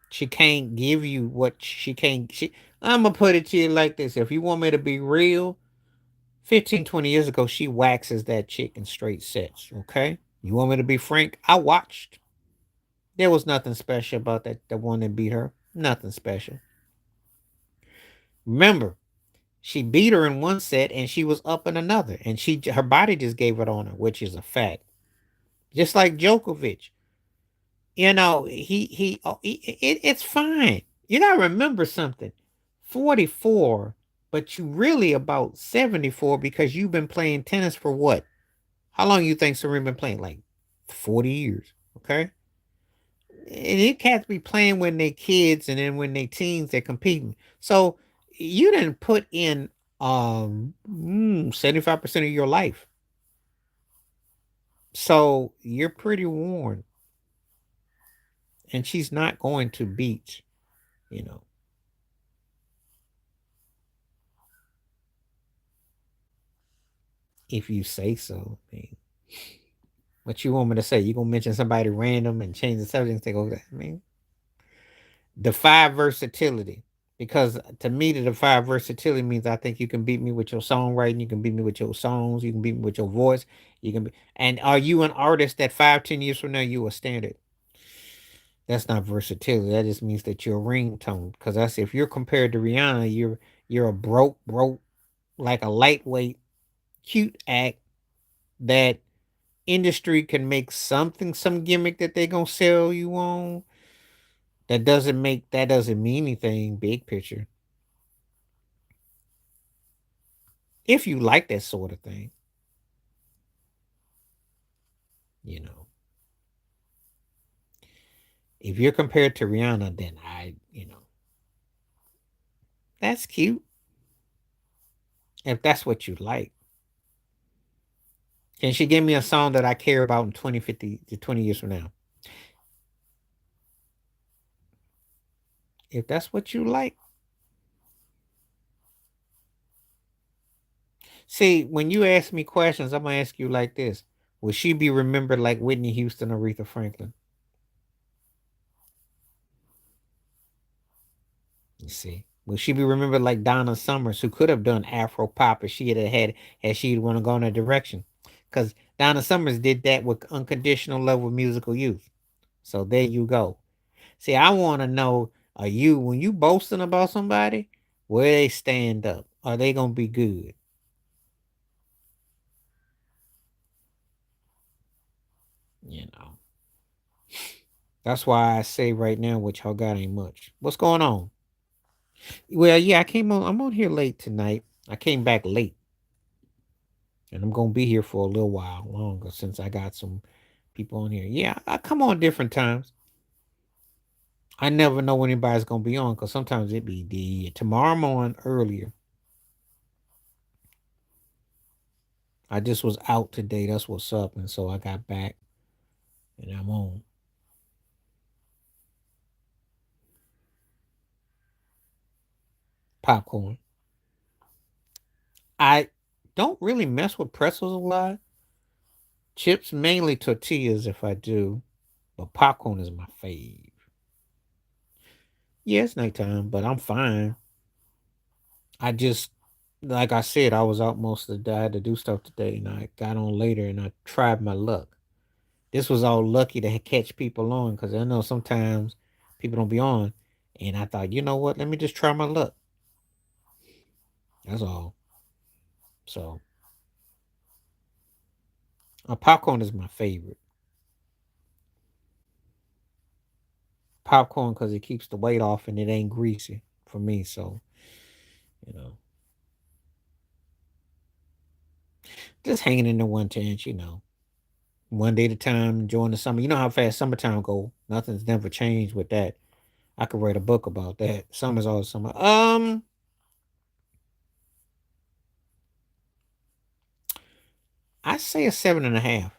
She can't give you what she can't. I'm gonna put it to you like this: if you want me to be real, 15, 20 years ago, she waxes that chick in straight sets. Okay, you want me to be frank? I watched. There was nothing special about that. The one that beat her, nothing special. Remember, she beat her in one set and she was up in another, and her body just gave it on her, which is a fact. Just like Djokovic, it's fine. You gotta remember something. 44, but you really about 74 because you've been playing tennis for what? How long you think Serena been playing? Like 40 years. Okay. And it can't be playing when they kids and then when they teens they're competing. So you didn't put in 75% of your life. So you're pretty worn. And she's not going to beat, you know. If you say so. I mean, what you want me to say? You gonna mention somebody random and change the subject and say, "Oh, I mean, defy versatility." Because to me, the defy versatility means I think you can beat me with your songwriting, you can beat me with your songs, you can beat me with your voice, you can be. And are you an artist that 5, 10 years from now you a standard? That's not versatility. That just means that you're a ringtone. Because that's if you're compared to Rihanna, you're a broke, like a lightweight, cute act that industry can make something, some gimmick that they gonna sell you on. That doesn't mean anything big picture. If you like that sort of thing, you know. If you're compared to Rihanna, then that's cute. If that's what you like. Can she give me a song that I care about in 2050 to 20 years from now? If that's what you like. See, when you ask me questions, I'm gonna ask you like this. Will she be remembered like Whitney Houston or Aretha Franklin? You see. Will she be remembered like Donna Summers, who could have done Afro pop if she had she want to go in a direction? Because Donna Summers did that with unconditional love with musical youth. So there you go. See, I want to know: are you when you boasting about somebody, where they stand up? Are they gonna be good? You know. That's why I say right now, what y'all got ain't much. What's going on? Well, yeah, I came on. I'm on here late tonight. I came back late, and I'm gonna be here for a little while longer since I got some people on here. Yeah, I come on different times. I never know when anybody's gonna be on because sometimes it be the tomorrow I'm on earlier. I just was out today. That's what's up, and so I got back and I'm on popcorn. I don't really mess with pretzels a lot. Chips mainly tortillas if I do, but popcorn is my fave. Yeah, it's nighttime, but I'm fine. I just, like I said, I was out most of the day. I had to do stuff today, and I got on later, and I tried my luck. This was all lucky to catch people on because I know sometimes people don't be on, and I thought, you know what? Let me just try my luck. That's all. So, popcorn is my favorite. Popcorn because it keeps the weight off and it ain't greasy for me. So, you know, just hanging in there one chance, one day at a time, enjoying the summer. You know how fast summertime go. Nothing's never changed with that. I could write a book about that. Summer's always summer. I say a 7.5.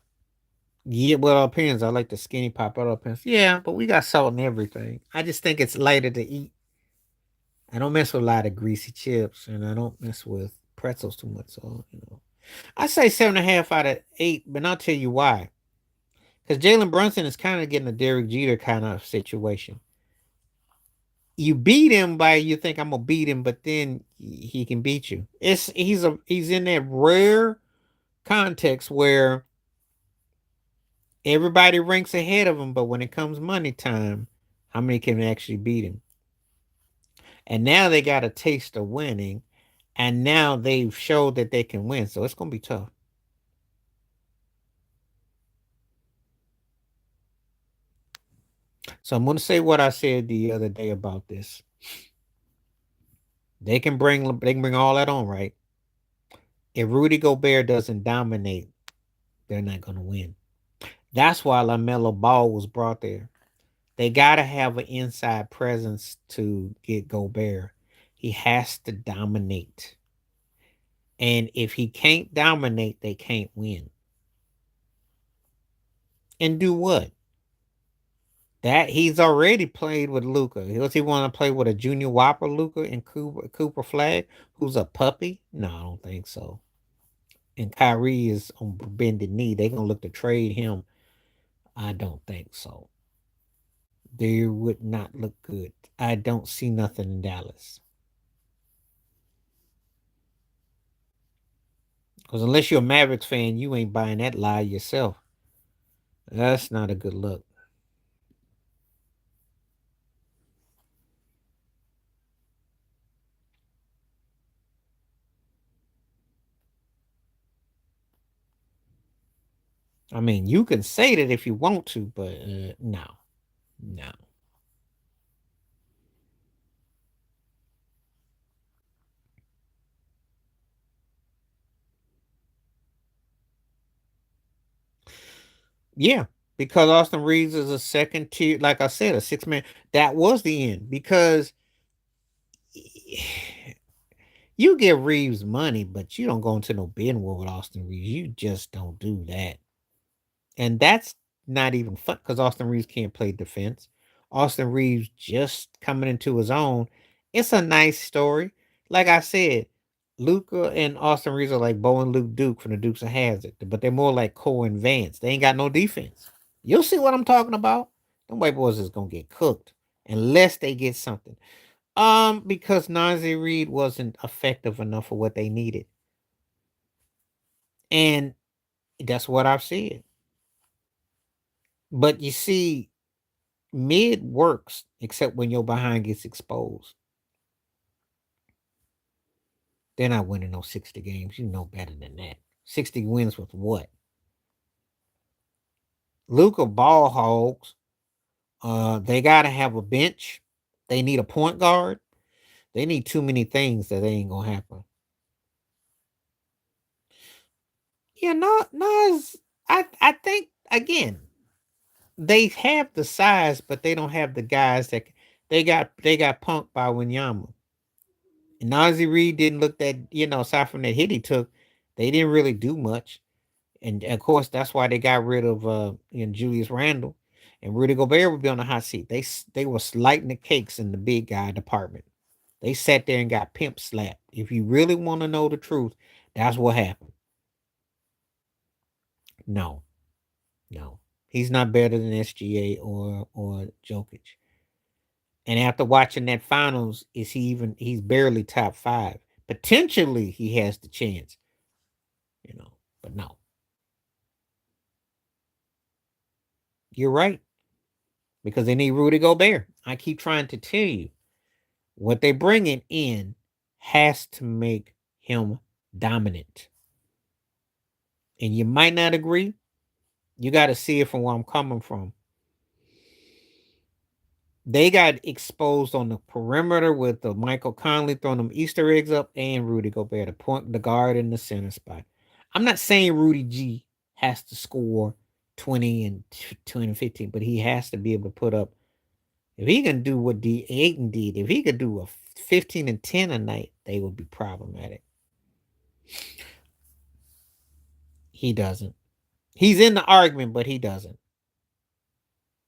Yeah, well, it depends. I like the skinny pop. It all depends. Yeah, but we got salt and everything. I just think it's lighter to eat. I don't mess with a lot of greasy chips, and I don't mess with pretzels too much. So, I say 7.5 out of 8, but I'll tell you why. Because Jalen Brunson is kind of getting a Derek Jeter kind of situation. You beat him by you think I'm gonna beat him, but then he can beat you. He's in that rare context where everybody ranks ahead of him, but when it comes money time, how many can actually beat him? And now they got a taste of winning, and now they've showed that they can win. So it's gonna be tough. So I'm gonna say what I said the other day about this. They can bring all that on, right? If Rudy Gobert doesn't dominate, they're not gonna win. That's why LaMelo Ball was brought there. They gotta have an inside presence to get Gobert. He has to dominate. And if he can't dominate, they can't win. And do what? That he's already played with Luca. Does he want to play with a Junior Whopper Luca and Cooper Flag, who's a puppy? No, I don't think so. And Kyrie is on bended knee. They're gonna look to trade him. I don't think so. They would not look good. I don't see nothing in Dallas. Because unless you're a Mavericks fan, you ain't buying that lie yourself. That's not a good look. I mean, you can say that if you want to, but no, no. Yeah, because Austin Reeves is a second tier, like I said, a 6 man. That was the end because you give Reeves money, but you don't go into no bidding war with Austin Reeves. You just don't do that. And that's not even fun because Austin Reeves can't play defense. Austin Reeves just coming into his own. It's a nice story. Like I said, Luca and Austin Reeves are like Bo and Luke Duke from the Dukes of Hazzard, but they're more like Cole and Vance. They ain't got no defense. You'll see what I'm talking about. Them white boys is gonna get cooked unless they get something. Because Nazi Reed wasn't effective enough for what they needed, and that's what I've said. But you see, mid works except when your behind gets exposed. They're not winning no 60 games. You know better than that. 60 wins with what? Luca ball hogs. They gotta have a bench. They need a point guard. They need too many things that they ain't gonna happen. Yeah, no, Nas. I think again they have the size, but they don't have the guys that they got punked by Winyama. And Nazi Reed didn't look that, aside from that hit he took, they didn't really do much. And of course, that's why they got rid of Julius Randle. And Rudy Gobert would be on the hot seat. They were lighting the cakes in the big guy department. They sat there and got pimp slapped. If you really want to know the truth, that's what happened. No, no. He's not better than SGA or Jokic. And after watching that finals, he's barely top five. Potentially he has the chance, but no. You're right. Because they need Rudy Gobert. I keep trying to tell you what they're bringing in has to make him dominant. And you might not agree. You got to see it from where I'm coming from. They got exposed on the perimeter with the Michael Conley throwing them Easter eggs up and Rudy Gobert, the guard in the center spot. I'm not saying Rudy G has to score 20 and 20 and 15, but he has to be able to put up. If he can do what D Ayton did, if he could do a 15 and 10 a night, they would be problematic. He doesn't. He's in the argument, but he doesn't.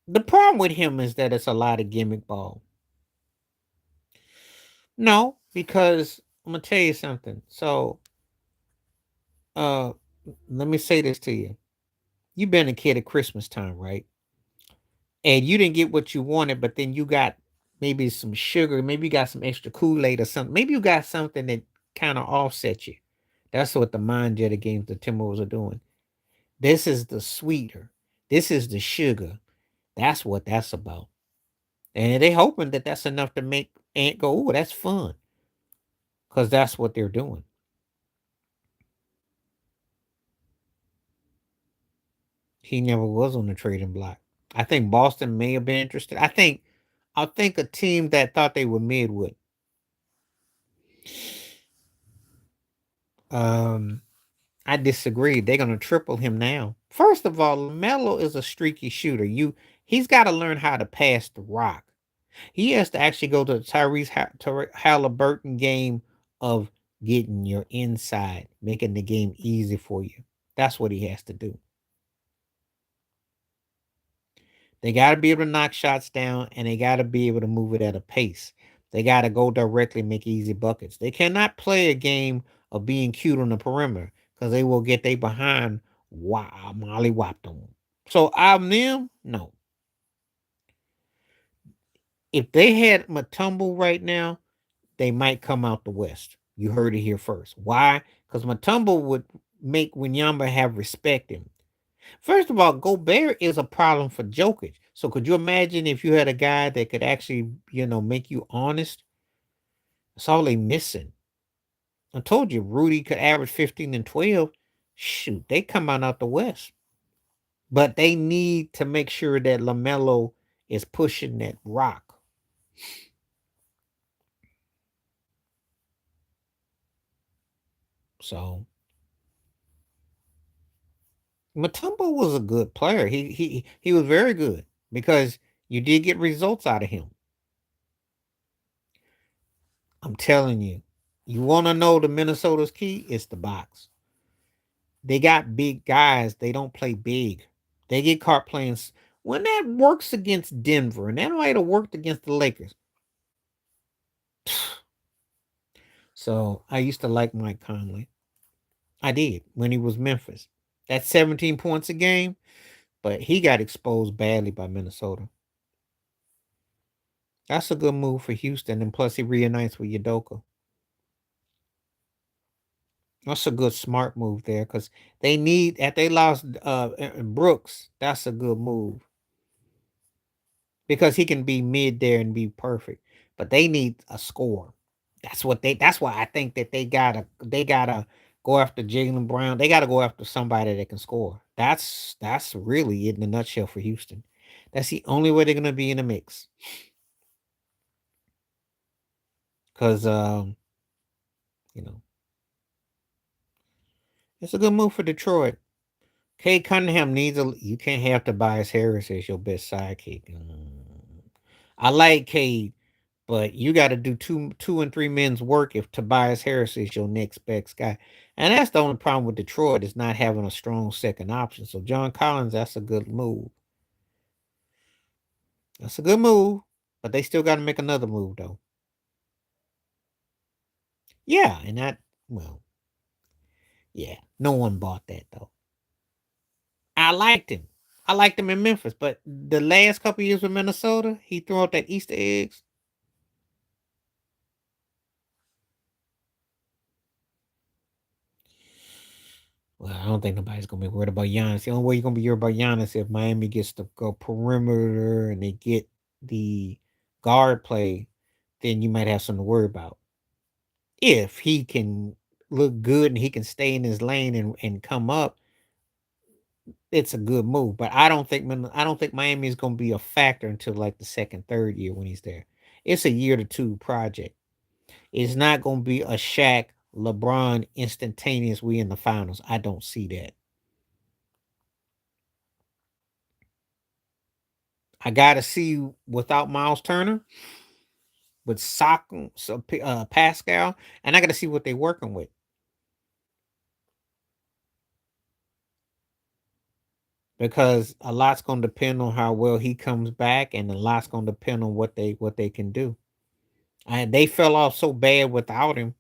The problem with him is that it's a lot of gimmick ball. No, because I'm gonna tell you something. So, uh, let me say this to you. You've been a kid at Christmas time, right? And you didn't get what you wanted, but then you got maybe some sugar, maybe you got some extra Kool-Aid or something. Maybe you got something that kind of offset you. That's what the mind jetted games the Timberwolves are doing. This is the sweeter. This is the sugar. That's what that's about. And they hoping that that's enough to make and go, "Oh, that's fun," because that's what they're doing. He never was on the trading block. I think Boston may have been interested. I think a team that thought they were mid would. Um, I disagree. They're gonna triple him now. First of all, Lamelo is a streaky shooter. He's got to learn how to pass the rock. He has to actually go to the Halliburton game of getting your inside, making the game easy for you. That's what he has to do. They got to be able to knock shots down and they got to be able to move it at a pace. They got to go directly and make easy buckets. They cannot play a game of being cute on the perimeter because they will get they behind molly whopped them. So I'm them, no. If they had Matumbo right now, they might come out the West. You heard it here first. Why? Because Matumbo would make Winyamba have respect him. First of all, Gobert is a problem for Jokic. So could you imagine if you had a guy that could actually, make you honest? That's all they missing. I told you Rudy could average 15 and 12. Shoot, they come out the West. But they need to make sure that LaMelo is pushing that rock. So Matumbo was a good player. He was very good because you did get results out of him. I'm telling you. You want to know the Minnesota's key? It's the box. They got big guys. They don't play big. They get caught playing when that works against Denver, and that might have worked against the Lakers. So I used to like Mike Conley. I did when he was Memphis. That's 17 points a game, but he got exposed badly by Minnesota. That's a good move for Houston, and plus he reunites with Udoka. That's a good smart move there because they need if they lost Brooks. That's a good move because he can be mid there and be perfect. But they need a score. That's why I think that they gotta go after Jalen Brown. They gotta go after somebody that can score. That's really it in a nutshell for Houston. That's the only way they're gonna be in the mix. Cause you know, it's a good move for Detroit. Kate Cunningham needs a you can't have Tobias Harris as your best sidekick. I like Cade, but you got to do two and three men's work if Tobias Harris is your next best guy. And that's the only problem with Detroit is not having a strong second option. So John Collins, that's a good move. That's a good move, but they still got to make another move though. Yeah, and that well, yeah, no one bought that though. I liked him. I liked him in Memphis, but the last couple years with Minnesota, he threw out that Easter eggs. Well, I don't think nobody's gonna be worried about Giannis. The only way you're gonna be worried about Giannis if Miami gets to go perimeter and they get the guard play, then you might have something to worry about. If he can look good and he can stay in his lane and come up, it's a good move. But I don't think Miami is gonna be a factor until like the second, third year when he's there. It's a year to two project. It's not gonna be a Shaq LeBron instantaneous we in the finals. I don't see that. I gotta see without Miles Turner with Pascal, and I gotta see what they're working with because a lot's gonna depend on how well he comes back, and a lot's gonna depend on what they can do. And they fell off so bad without him.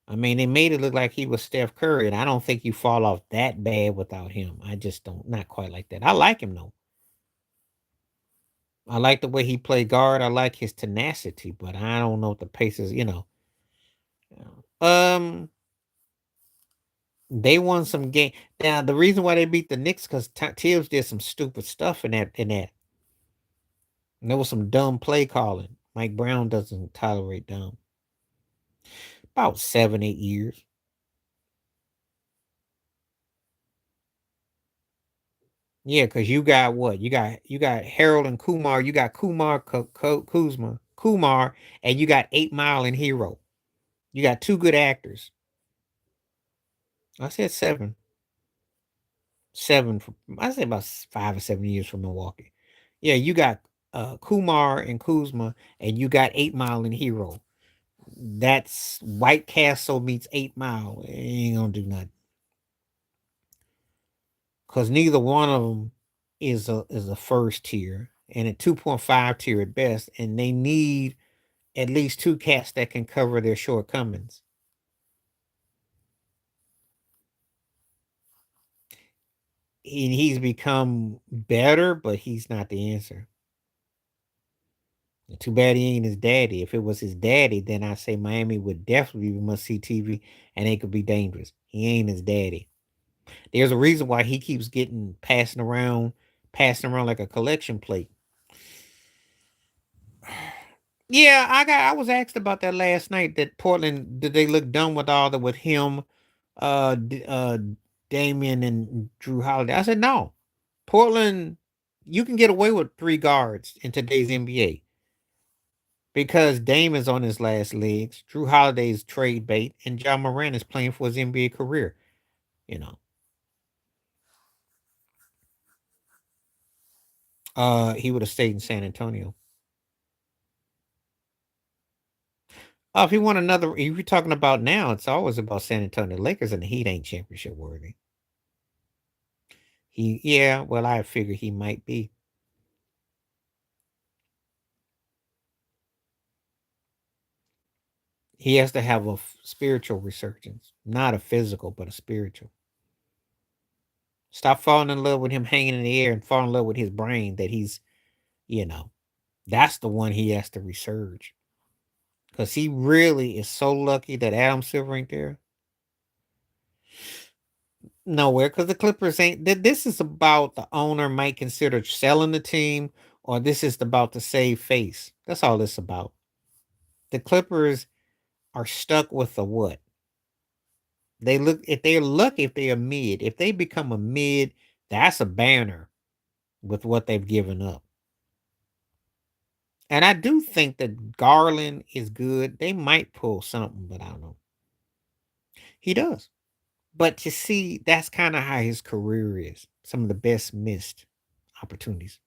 I mean, they made it look like he was Steph Curry, and I don't think you fall off that bad without him. I just don't, not quite like that. I like him though. I like the way he played guard. I like his tenacity, but I don't know if the pace is. Um, They won some game. Now the reason why they beat the Knicks because Tibbs did some stupid stuff in that. And there was some dumb play calling. Mike Brown doesn't tolerate dumb. About 7, 8 years. Yeah, because you got what? You got Harold and Kumar. You got Kumar, and you got 8 Mile and Hero. You got two good actors. I said seven. Seven. I say about 5 or 7 years from Milwaukee. Yeah, you got Kumar and Kuzma, and you got 8 Mile and Hero. That's White Castle meets 8 Mile. It ain't gonna do nothing because neither one of them is a first tier and a 2.5 tier at best, and they need at least two cats that can cover their shortcomings. He's become better, but he's not the answer. Too bad he ain't his daddy. If it was his daddy, then I say Miami would definitely be must see TV and they could be dangerous. He ain't his daddy. There's a reason why he keeps getting passing around like a collection plate. Yeah, I was asked about that last night. That Portland, did they look done with all the with him, Damian and Drew Holiday? I said no. Portland, you can get away with three guards in today's NBA because Dame is on his last legs. Drew Holiday's trade bait, and John Moran is playing for his NBA career. You know, he would have stayed in San Antonio. If you want another, if you're talking about now, it's always about San Antonio. Lakers and the Heat ain't championship worthy. Yeah, well, I figure he might be. He has to have a spiritual resurgence, not a physical, but a spiritual. Stop falling in love with him hanging in the air and fall in love with his brain that he's, you know, that's the one he has to resurge. Because he really is so lucky that Adam Silver ain't there. Nowhere, because the Clippers ain't. This is about the owner might consider selling the team, or this is about to save face. That's all it's about. The Clippers are stuck with the what? They look if they're lucky if they're mid. If they become a mid, that's a banner with what they've given up. And I do think that Garland is good. They might pull something, but I don't know. He does. But you see, that's kind of how his career is. Some of the best missed opportunities.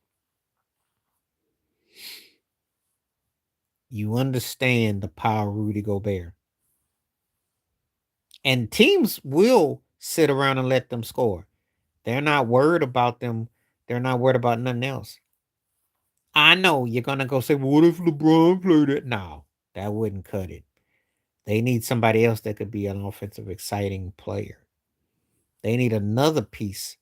You understand the power of Rudy Gobert. And teams will sit around and let them score. They're not worried about them. They're not worried about nothing else. I know you're gonna go say, well, "What if LeBron played it?" No, that wouldn't cut it. They need somebody else that could be an offensive, exciting player. They need another piece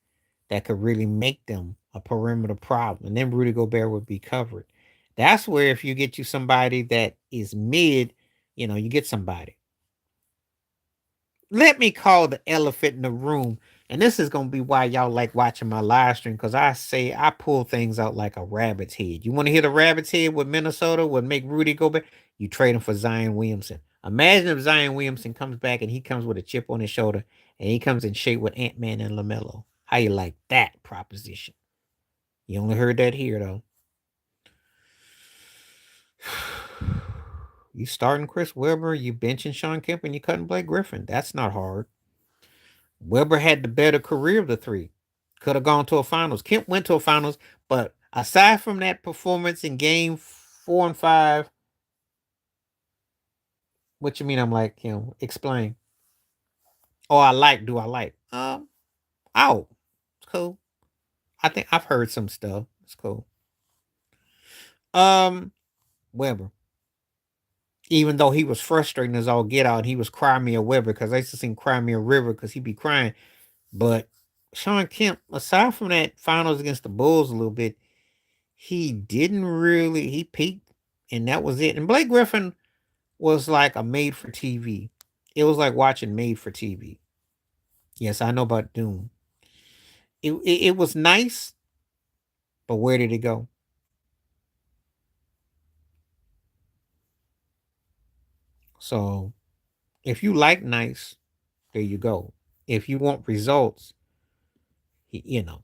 that could really make them a perimeter problem, and then Rudy Gobert would be covered. That's where if you get you somebody that is mid, you get somebody. Let me call the elephant in the room. And this is gonna be why y'all like watching my live stream because I say I pull things out like a rabbit's head. You want to hear the rabbit's head with Minnesota would make Rudy go back? You trade him for Zion Williamson. Imagine if Zion Williamson comes back and he comes with a chip on his shoulder and he comes in shape with Ant Man and LaMelo. How you like that proposition? You only heard that here though. You starting Chris Webber, you benching Sean Kemp, and you cutting Blake Griffin. That's not hard. Weber had the better career of the three. Could have gone to a finals. Kemp went to a finals, but aside from that performance in game 4 and 5, what you mean? I'm like, explain. Oh, do I like? Oh, it's cool. I think I've heard some stuff. It's cool. Um, Weber. Even though he was frustrating as all get out, he was crying me a Weber because I used to sing "Cry Me a River" because he'd be crying. But Sean Kemp, aside from that finals against the Bulls a little bit, he peaked and that was it. And Blake Griffin was like a made for TV. It was like watching made for TV. Yes, I know about Doom. It was nice, but where did it go? So if you like nice, there you go. If you want results, you know,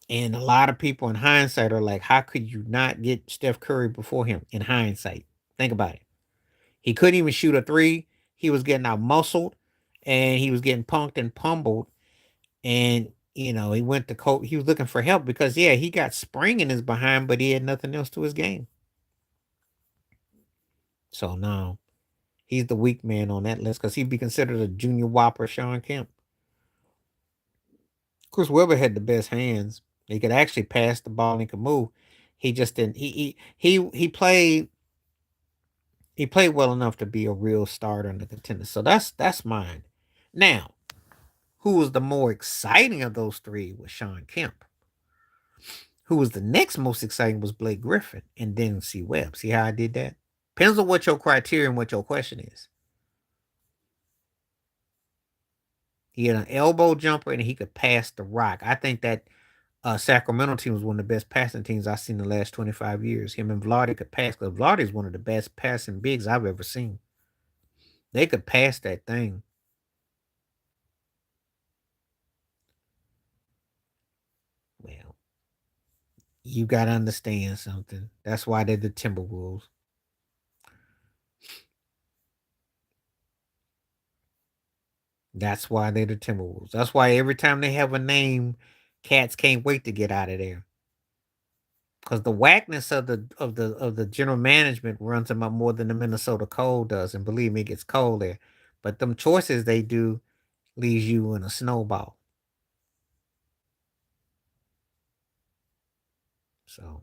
and a lot of people in hindsight are like, how could you not get Steph Curry before him in hindsight? Think about it. He couldn't even shoot a three. He was getting out muscled and he was getting punked and pummeled. And, he went to coach. He was looking for help because, yeah, he got spring in his behind, but he had nothing else to his game. So, no, he's the weak man on that list because he'd be considered a junior whopper, Sean Kemp. Chris Webber had the best hands. He could actually pass the ball and he could move. He just didn't. He played well enough to be a real starter in the contender. So that's mine. Now, who was the more exciting of those three was Sean Kemp. Who was the next most exciting was Blake Griffin and then C. Webb. See how I did that? Depends on what your criteria and what your question is. He had an elbow jumper and he could pass the rock. I think that Sacramento team was one of the best passing teams I've seen in the last 25 years. Him and Vlade could pass because Vlade is one of the best passing bigs I've ever seen. They could pass that thing. Well, you got to understand something. That's why they're the Timberwolves. That's why they're the Timberwolves. That's why every time they have a name, cats can't wait to get out of there. Because the whackness of the general management runs them up more than the Minnesota Cold does, and believe me, it gets cold there. But them choices they do leaves you in a snowball. So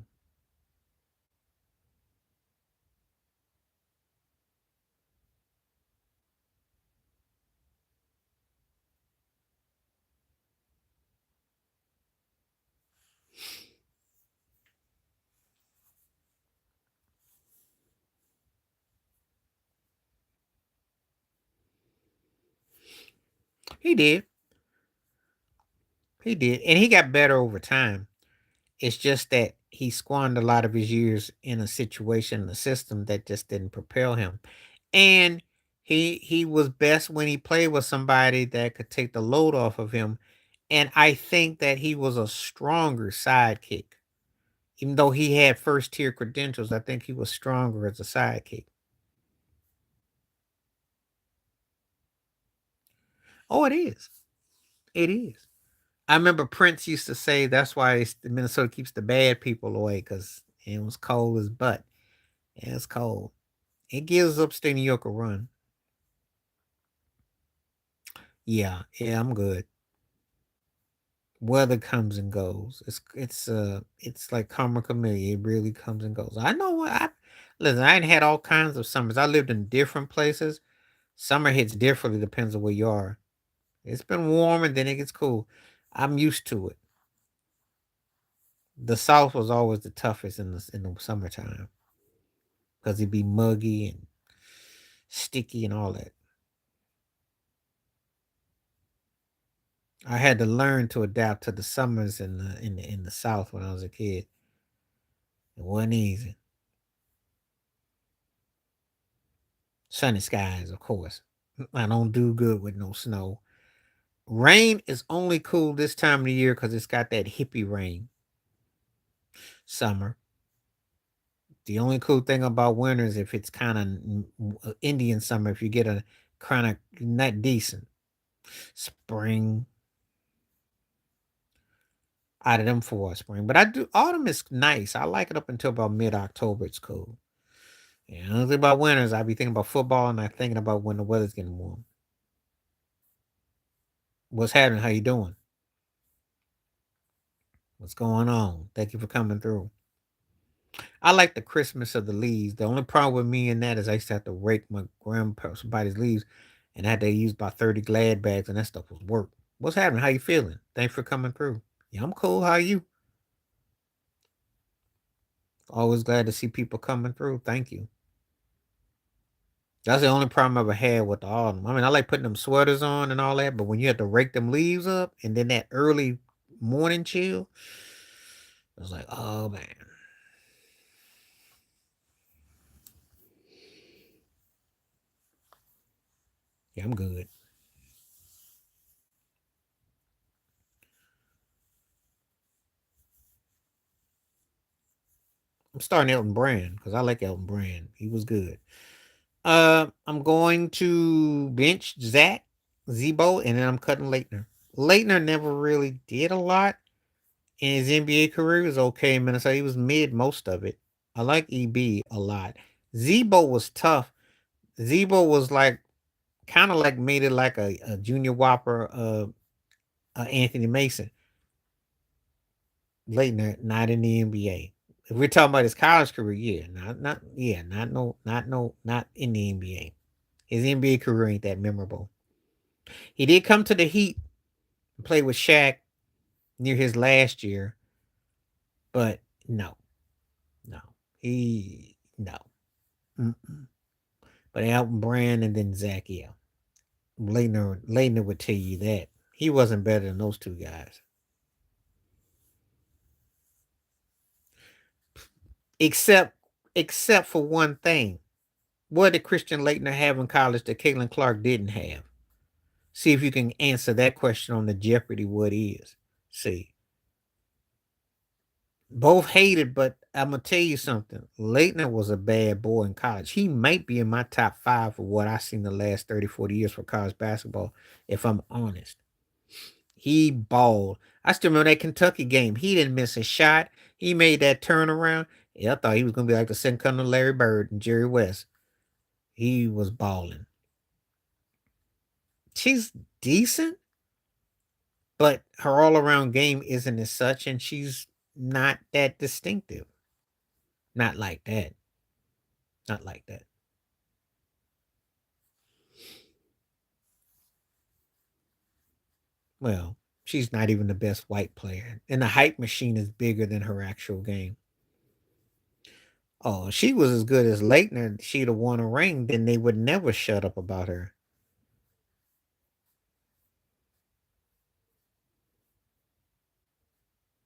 he did, he did, and he got better over time. It's just that he squandered a lot of his years in a situation, in a system that just didn't propel him. And he was best when he played with somebody that could take the load off of him. And I think that he was a stronger sidekick. Even though he had first tier credentials, I think he was stronger as a sidekick. Oh, it is. It is. I remember Prince used to say that's why Minnesota keeps the bad people away because it was cold as butt. Yeah, it's cold. It gives upstate New York a run. Yeah, yeah, I'm good. Weather comes and goes. It's like karma chameleon. It really comes and goes. I know what I listen. I ain't had all kinds of summers. I lived in different places. Summer hits differently depends on where you are. It's been warm and then it gets cool. I'm used to it. The South was always the toughest in the summertime because it'd be muggy and sticky and all that. I had to learn to adapt to the summers in the South when I was a kid. It wasn't easy. Sunny skies, of course. I don't do good with no snow. Rain is only cool this time of the year because it's got that hippie rain. Summer. The only cool thing about winter is if it's kind of Indian summer, if you get a kind of not decent. Spring, out of them for spring. But I do autumn is nice. I like it up until about mid October. It's cool. Yeah, I don't think about winters. I be thinking about football and I thinking about when the weather's getting warm. What's happening? How you doing? What's going on? Thank you for coming through. I like the Christmas of the leaves. The only problem with me in that is I used to have to rake my grandpa's leaves, and I had to use about 30 glad bags, and that stuff was work. What's happening? How you feeling? Thanks for coming through. Yeah, I'm cool. How are you? Always glad to see people coming through. Thank you. That's the only problem I ever had with the autumn. I mean, I like putting them sweaters on and all that, but when you have to rake them leaves up and then that early morning chill, I was like, oh man. Yeah, I'm good. I'm starting Elton Brand because I like Elton Brand. He was good. I'm going to bench Zach Zebo, and then I'm cutting Leitner. Leitner never really did a lot in his NBA career. He was okay in Minnesota. He was mid most of it. I like EB a lot. Zebo was tough. Zebo was like kind of like made it like a junior whopper Anthony Mason. Leitner, not in the NBA. If we're talking about his college career, yeah, not in the NBA. His NBA career ain't that memorable. He did come to the Heat and play with Shaq near his last year, but no, no, he no. Mm-mm. But Alton Brand and then Zach, yeah, Leitner would tell you that he wasn't better than those two guys, except except for one thing. What did Christian Leitner have in college that Caitlin Clark didn't have? See if you can answer that question on the Jeopardy. What is? See, both hated, but I'm gonna tell you something. Leitner was a bad boy in college. He might be in my top five for what I've seen the last 30, 40 years for college basketball, if I'm honest. He balled. I still remember that Kentucky game. He didn't miss a shot. He made that turnaround. Yeah, I thought he was gonna be like the second coming of Larry Bird and Jerry West. He was balling. She's decent, but her all around game isn't as such, and she's not that distinctive. Not like that. Not like that. Well, she's not even the best white player, and the hype machine is bigger than her actual game. Oh, she was as good as Leitner. She'd have won a ring, then they would never shut up about her.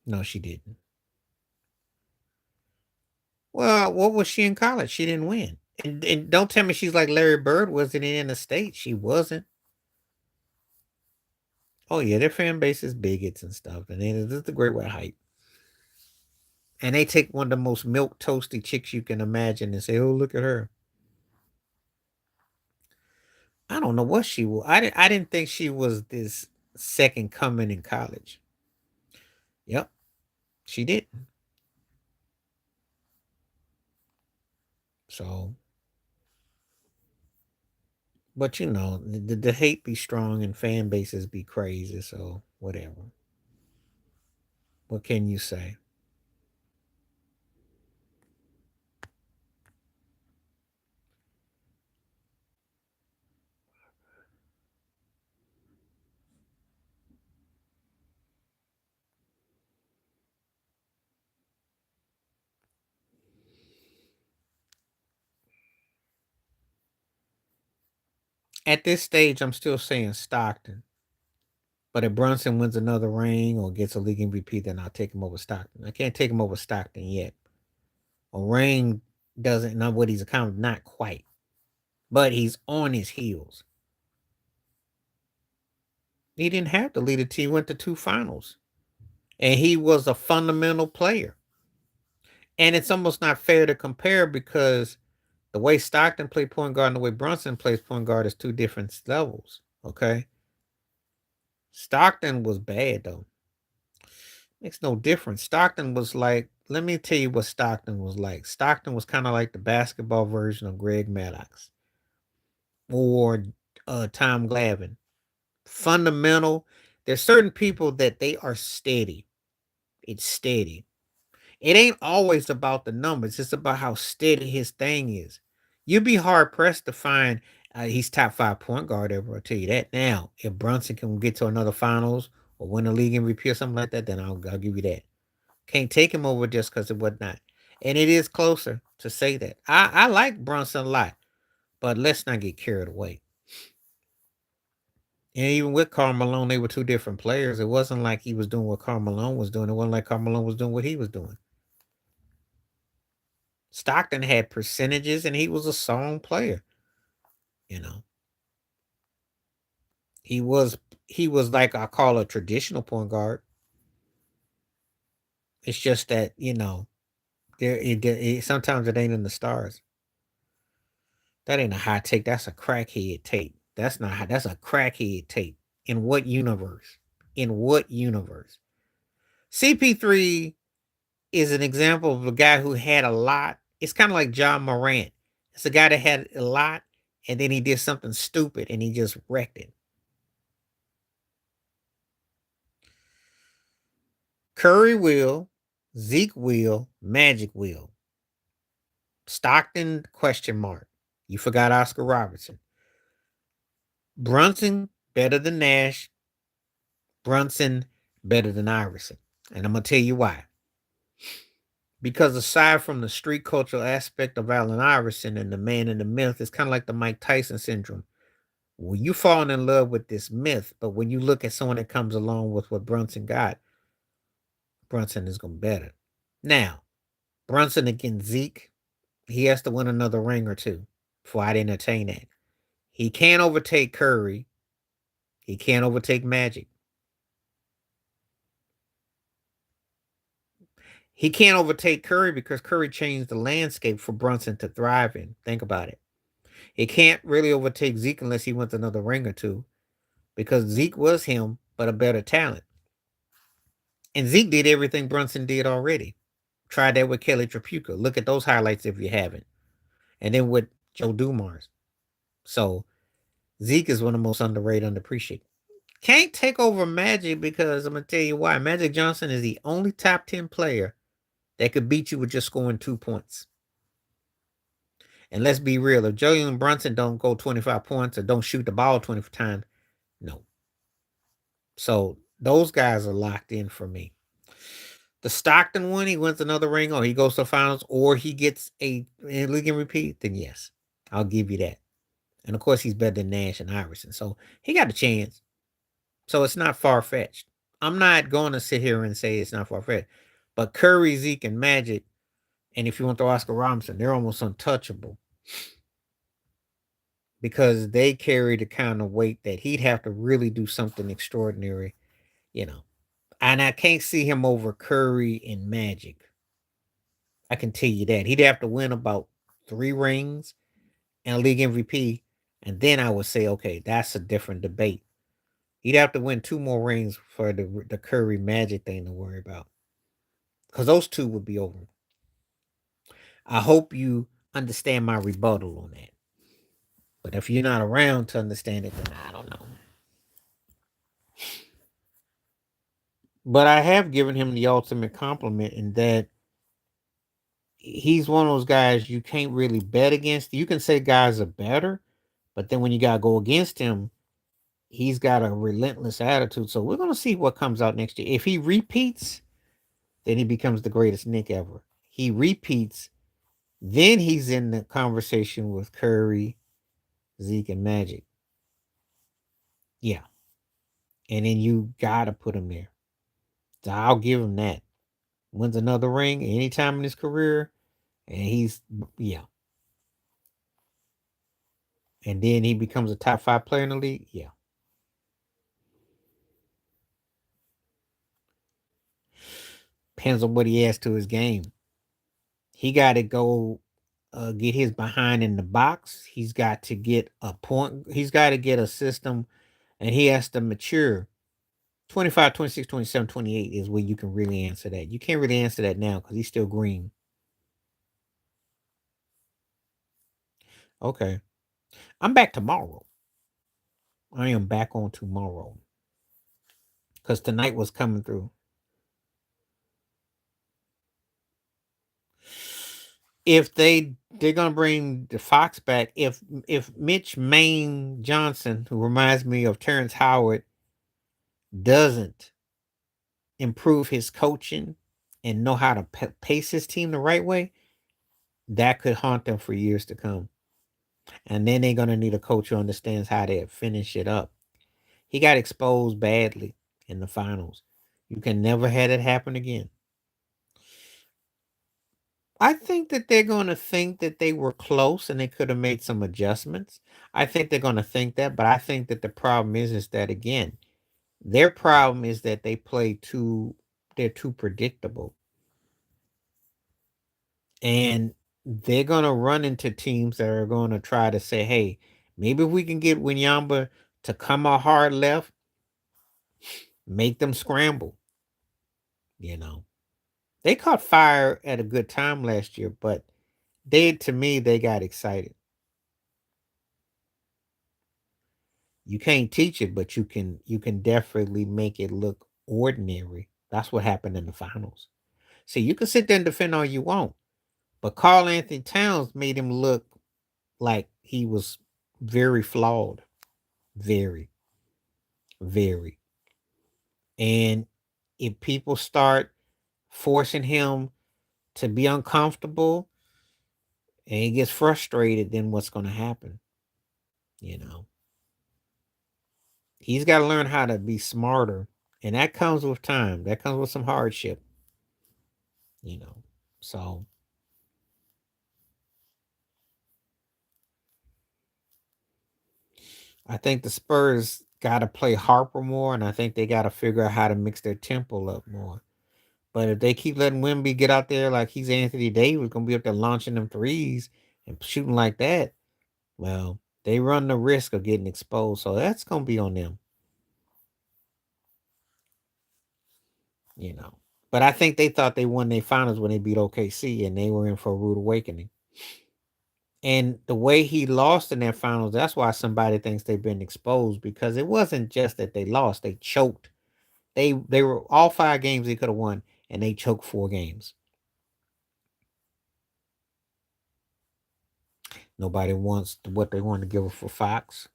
No, she didn't. Well, what was she in college? She didn't win. And don't tell me she's like Larry Bird was in the state. She wasn't. Oh yeah, their fan base is bigots and stuff, and it's just a great white hype. And they take one of the most milk toasty chicks you can imagine and say, "Oh, look at her." I don't know what she was. I didn't think she was this second coming in college. Yep, she did. So, but the hate be strong and fan bases be crazy. So whatever. What can you say? At this stage, I'm still saying Stockton. But if Brunson wins another ring or gets a league MVP, then I'll take him over Stockton. I can't take him over Stockton yet. A ring doesn't know what he's accounted, not quite, but he's on his heels. He didn't have to lead a team. He went to two finals, and he was a fundamental player. And it's almost not fair to compare because the way Stockton played point guard and the way Brunson plays point guard is two different levels. Okay, Stockton was bad though. Makes no difference. Stockton was like, let me tell you what Stockton was like. Stockton was kind of like the basketball version of Greg Maddox or Tom Glavine. Fundamental. There's certain people that they are steady. It's steady. It ain't always about the numbers. It's about how steady his thing is. You'd be hard pressed to find he's top five point guard ever. I'll tell you that. Now, if Brunson can get to another finals or win a league MVP or something like that, then I'll give you that. Can't take him over just because of whatnot. And it is closer to say that. I like Brunson a lot, but let's not get carried away. And even with Karl Malone, they were two different players. It wasn't like he was doing what Karl Malone was doing. It wasn't like Karl Malone was doing what he was doing. Stockton had percentages and he was a song player, you know. He was he was like I call a traditional point guard. It's just that sometimes it ain't in the stars. That ain't a hot take. That's a crackhead take. That's not. That's a crackhead take. In what universe? In what universe? CP3 is an example of a guy who had a lot. It's kind of like John Morant. It's a guy that had a lot, and then he did something stupid, and he just wrecked it. Curry will, Zeke will, Magic will. Stockton question mark. You forgot Oscar Robertson. Brunson better than Nash. Brunson better than Iverson. And I'm gonna tell you why. Because aside from the street cultural aspect of Allen Iverson and the man in the myth, it's kind of like the Mike Tyson syndrome. Well, you falling in love with this myth, but when you look at someone that comes along with what Brunson got, Brunson is gonna be better. Now, Brunson against Zeke, he has to win another ring or two before I'd entertain that. He can't overtake Curry. He can't overtake Magic. He can't overtake Curry because Curry changed the landscape for Brunson to thrive in. Think about it. He can't really overtake Zeke unless he wins another ring or two because Zeke was him, but a better talent. And Zeke did everything Brunson did already. Try that with Kelly Trapuka. Look at those highlights if you haven't. And then with Joe Dumars. So Zeke is one of the most underrated, underappreciated. Can't take over Magic because I'm gonna tell you why. Magic Johnson is the only top 10 player that could beat you with just scoring 2 points. And let's be real, if Jalen Brunson don't go 25 points or don't shoot the ball 20 times, no. So those guys are locked in for me. The Stockton one, he wins another ring, or he goes to the finals, or he gets a league and repeat, then yes, I'll give you that. And of course, he's better than Nash and Iverson. So he got a chance. So it's not far fetched. I'm not going to sit here and say it's not far fetched. But Curry, Zeke, and Magic, and if you want to Oscar Robinson, they're almost untouchable because they carry the kind of weight that he'd have to really do something extraordinary, you know. And I can't see him over Curry and Magic. I can tell you that. He'd have to win about 3 rings and a league MVP. And then I would say, okay, that's a different debate. He'd have to win 2 more rings for the Curry Magic thing to worry about. Because those two would be over. I hope you understand my rebuttal on that. But if you're not around to understand it, then I don't know. But I have given him the ultimate compliment in that he's one of those guys you can't really bet against. You can say guys are better, but then when you got to go against him, he's got a relentless attitude. So we're going to see what comes out next year. If he repeats, then he becomes the greatest Nick ever. He repeats, then he's in the conversation with Curry, Zeke, and Magic. Yeah. And then you got to put him there. So I'll give him that. Wins another ring anytime in his career. And yeah. And then he becomes a top 5 player in the league. Yeah. Depends on what he adds to his game. He got to go get his behind in the box. He's got to get a point. He's got to get a system and he has to mature. 25, 26, 27, 28 is where you can really answer that. You can't really answer that now because he's still green. Okay. I'm back tomorrow. I am back on tomorrow. Because tonight was coming through. If they're gonna bring the Fox back, if Mitch Maine Johnson, who reminds me of Terrence Howard, doesn't improve his coaching and know how to pace his team the right way, that could haunt them for years to come. And then they're gonna need a coach who understands how to finish it up. He got exposed badly in the finals. You can never have it happen again. I think that they're going to think that they were close and they could have made some adjustments. I think they're going to think that, but I think that the problem is that again, their problem is that they're too predictable. And they're going to run into teams that are going to try to say, "Hey, maybe if we can get Winyamba to come a hard left, make them scramble." You know, they caught fire at a good time last year, but to me, they got excited. You can't teach it, but you can definitely make it look ordinary. That's what happened in the finals. See, you can sit there and defend all you want, but Carl Anthony Towns made him look like he was very flawed, very, very. And if people start forcing him to be uncomfortable and he gets frustrated, then what's going to happen? You know, he's got to learn how to be smarter, and that comes with time. That comes with some hardship. You know, so I think the Spurs got to play Harper more, and I think they got to figure out how to mix their tempo up more. But if they keep letting Wimby get out there like he's Anthony Davis, going to be up there launching them threes and shooting like that, well, they run the risk of getting exposed. So that's going to be on them, you know. But I think they thought they won their finals when they beat OKC, and they were in for a rude awakening. And the way he lost in that finals, that's why somebody thinks they've been exposed, because it wasn't just that they lost, they choked. They were all 5 games they could have won, and they choked 4 games. Nobody wants what they want to give up for Fox.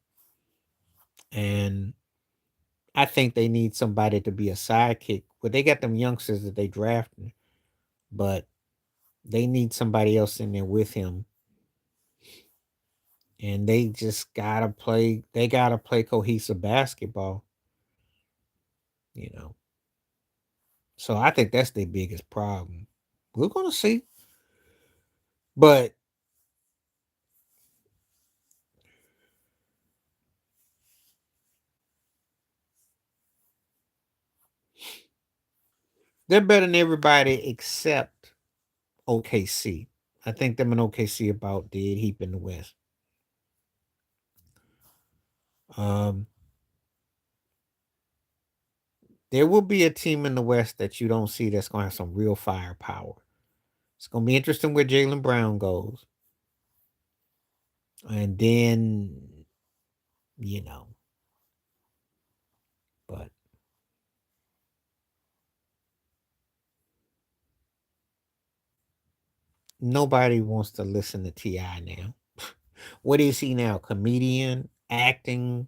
And I think they need somebody to be a sidekick. Well, they got them youngsters that they drafted, but they need somebody else in there with him. And they just gotta play cohesive basketball, you know. So I think that's their biggest problem. We're gonna see. But they're better than everybody except OKC. I think them and OKC about dead heap in the West. Um, there will be a team in the West that you don't see that's gonna have some real firepower. It's gonna be interesting where Jalen Brown goes. And then, you know, but nobody wants to listen to T.I. now. What is he now? Comedian, acting?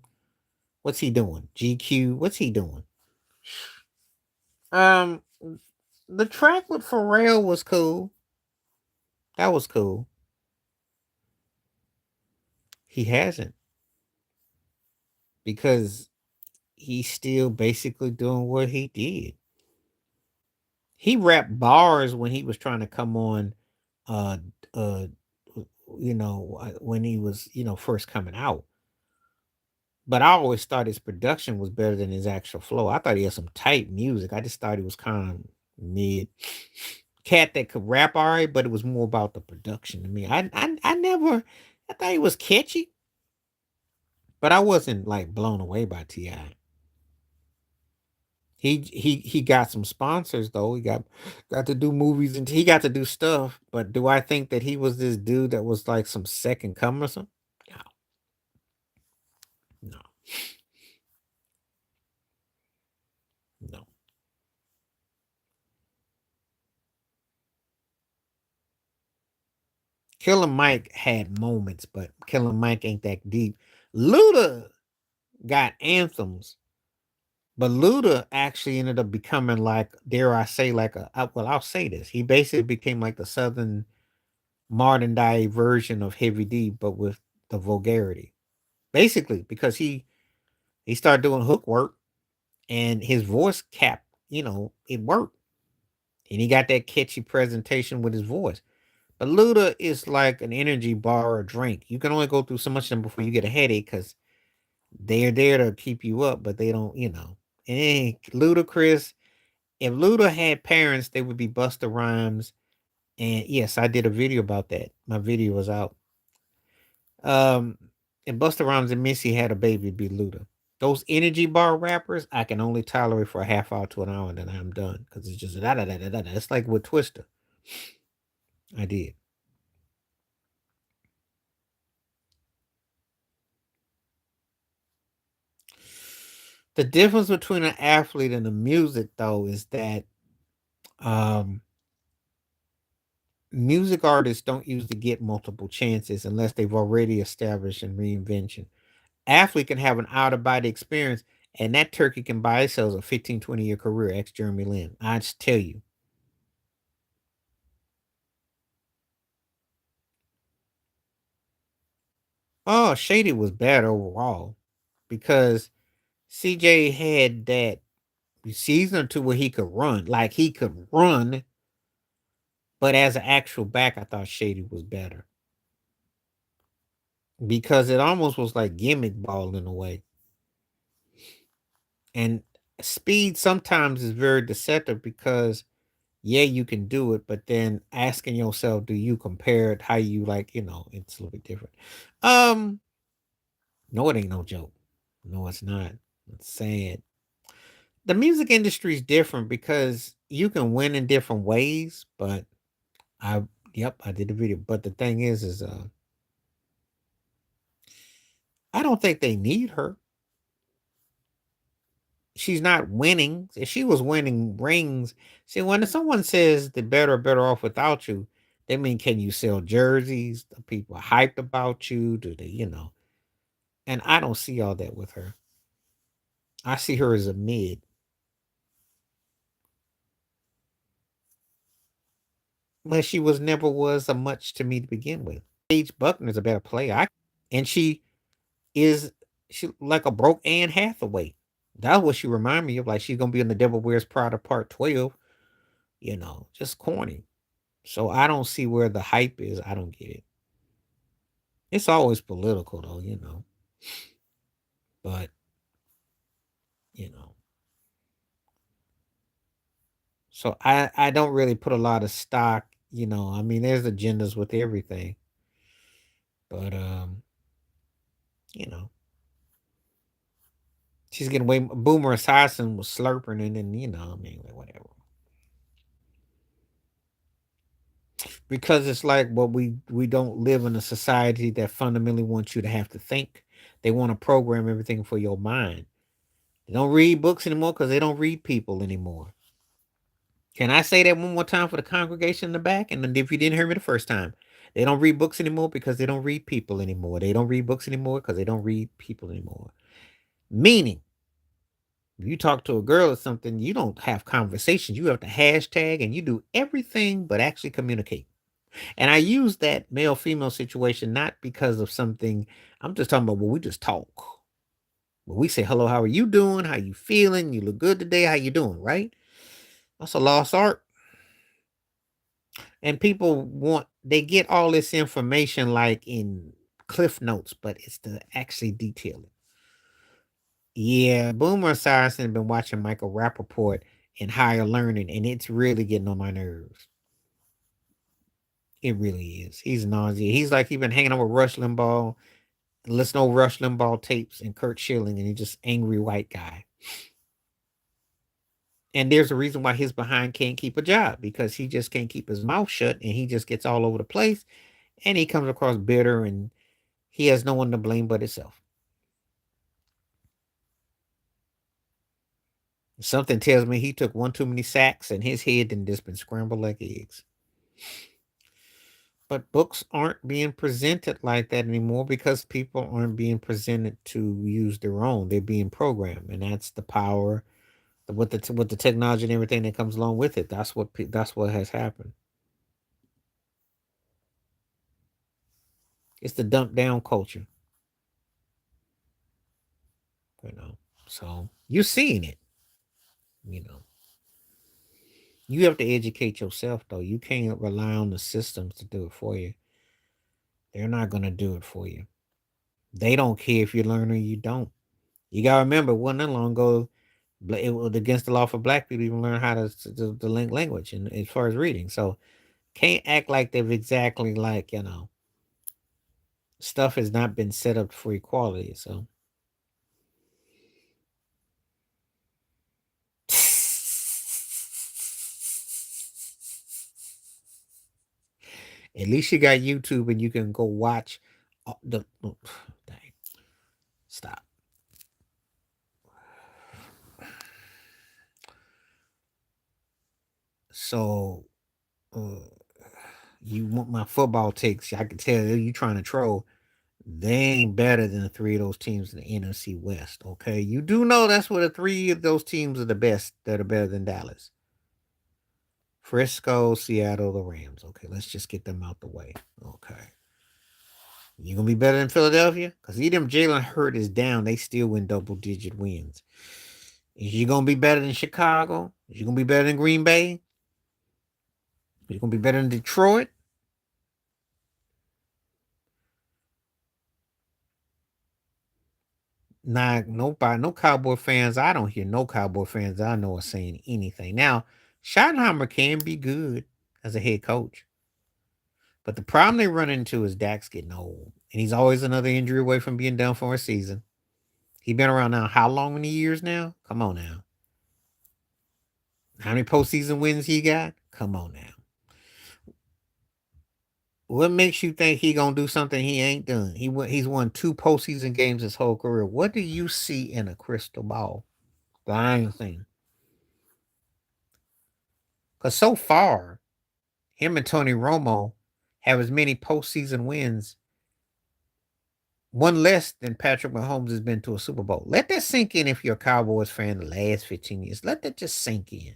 What's he doing? GQ? What's he doing? Um, the track with Pharrell was cool. That was cool. He hasn't, because he's still basically doing what he did. He rapped bars when he was trying to come on, uh, uh, when he was, first coming out. But I always thought his production was better than his actual flow. I thought he had some tight music. I just thought he was kind of mid. Cat that could rap all right, but it was more about the production to me. I thought he was catchy, but I wasn't like blown away by Ti. He got some sponsors though. He got to do movies and he got to do stuff. But do I think that he was this dude that was like some second comer or something? No, no, no. Killer Mike had moments, but Killer Mike ain't that deep. Luda got anthems, but Luda actually ended up becoming like, dare I say, like well, I'll say this. He basically became like the Southern modern day version of Heavy D, but with the vulgarity. Basically, because he started doing hook work and his voice kept, it worked. And he got that catchy presentation with his voice. But Luda is like an energy bar or drink. You can only go through so much of them before you get a headache because they're there to keep you up, but they don't, you know. And Ludacris, if Luda had parents, they would be Busta Rhymes. And yes, I did a video about that. My video was out. Um, if Busta Rhymes and Missy had a baby, it'd be Luda. Those energy bar rappers, I can only tolerate for a half hour to an hour, and then I'm done because it's just da da da da da. It's like with Twister. I did. The difference between an athlete and the music, though, is that um, music artists don't usually get multiple chances unless they've already established in reinvention. Athlete can have an out of body experience, and that turkey can buy itself a 15, 20-year career, ex Jeremy Lin. I just tell you. Oh, Shady was bad overall because CJ had that season or two where he could run. Like he could run, but as an actual back, I thought Shady was better because it almost was like gimmick ball in a way. And speed sometimes is very deceptive because yeah, you can do it, but then asking yourself, do you compare it how you like, it's a little bit different. Um, no, it ain't no joke. No, it's not. It's sad. The music industry is different because you can win in different ways, but I yep, I did the video. But the thing is I don't think they need her. She's not winning. If she was winning rings, see when someone says the better off without you, they mean can you sell jerseys? The people hyped about you? Do they? And I don't see all that with her. I see her as a mid. But she was never was a much to me to begin with. Paige Buckner's a better player. And is she like a broke Anne Hathaway. That's what she remind me of. Like she's gonna be in the Devil Wears Prada Part 12. Just corny. So I don't see where the hype is. I don't get it. It's always political though. But you know. So I don't really put a lot of stock. I mean there's agendas with everything. But you know, she's getting way Boomer Assassin was slurping and then, I mean whatever. Because it's like what we don't live in a society that fundamentally wants you to have to think. They want to program everything for your mind. They don't read books anymore because they don't read people anymore. Can I say that one more time for the congregation in the back? And then if you didn't hear me the first time, they don't read books anymore because they don't read people anymore. They don't read books anymore because they don't read people anymore. Meaning, if you talk to a girl or something, you don't have conversations. You have to hashtag and you do everything but actually communicate. And I use that male female situation not because of something. I'm just talking about when we just talk. When we say hello, how are you doing? How you feeling? You look good today. How you doing? Right? That's a lost art. And people they get all this information like in cliff notes, but it's to actually detail it. Yeah, Boomer Esiason been watching Michael Rappaport and Higher Learning, and it's really getting on my nerves. It really is. He's nausea. He's like he been hanging out with Rush Limbaugh, listen to Rush Limbaugh tapes and Kurt Schilling, and he's just angry white guy. And there's a reason why his behind can't keep a job because he just can't keep his mouth shut and he just gets all over the place and he comes across bitter and he has no one to blame but himself. Something tells me he took one too many sacks and his head done just been scrambled like eggs. But books aren't being presented like that anymore because people aren't being presented to use their own. They're being programmed, and that's the power with the technology and everything that comes along with it. That's what has happened. It's the dump down culture, you know. So you're seeing it, you know. You have to educate yourself though. You can't rely on the systems to do it for you. They're not gonna do it for you. They don't care if you learn or you don't. You gotta remember, it wasn't that long ago. It was against the law for black people to even learn how to link language and as far as reading. So can't act like they've exactly like stuff has not been set up for equality. So at least you got YouTube and you can go watch the. Dang, stop. So, uh, you want my football takes? I can tell you trying to troll. They ain't better than the three of those teams in the NFC West. Okay, you do know that's where the three of those teams are the best. That are better than Dallas, Frisco, Seattle, the Rams. Okay, let's just get them out the way. Okay, you gonna be better than Philadelphia? Because even Jalen Hurt is down, they still win double digit wins. Is you gonna be better than Chicago? Is you gonna be better than Green Bay? Is you gonna be better than Detroit? Nah, nobody, no Cowboy fans. I don't hear no Cowboy fans I know are saying anything. Now, Schottenheimer can be good as a head coach, but the problem they run into is Dak's getting old, and he's always another injury away from being done for a season. He's been around now how long many years now? Come on now. How many postseason wins he got? Come on now. What makes you think he gonna do something he ain't done? He's won two postseason games his whole career. What do you see in a crystal ball? I ain't seen. Because so far, him and Tony Romo have as many postseason wins, one less than Patrick Mahomes has been to a Super Bowl. Let that sink in if you're a Cowboys fan the last 15 years. Let that just sink in.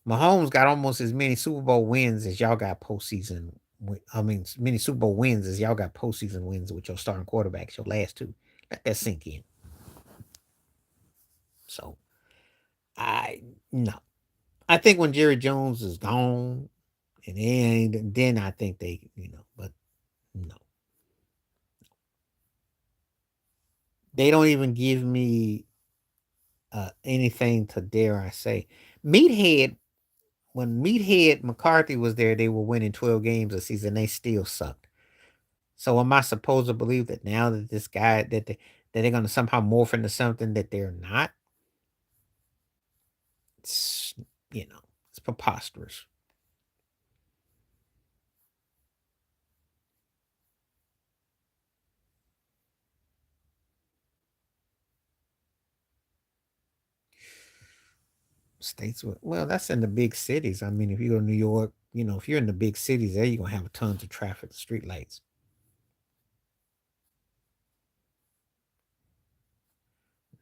Mahomes got almost as many Super Bowl wins as y'all got postseason. I mean, many Super Bowl wins as y'all got postseason wins with your starting quarterbacks, your last two. Let that sink in. So, I no. I think when Jerry Jones is gone, then I think but no. They don't even give me anything to dare I say. Meathead, when Meathead McCarthy was there, they were winning 12 games a season. They still sucked. So am I supposed to believe that now that this guy that they're going to somehow morph into something that they're not? It's it's preposterous. States with well, that's in the big cities. I mean, if you go to New York, if you're in the big cities, there you're gonna have tons of traffic, street lights.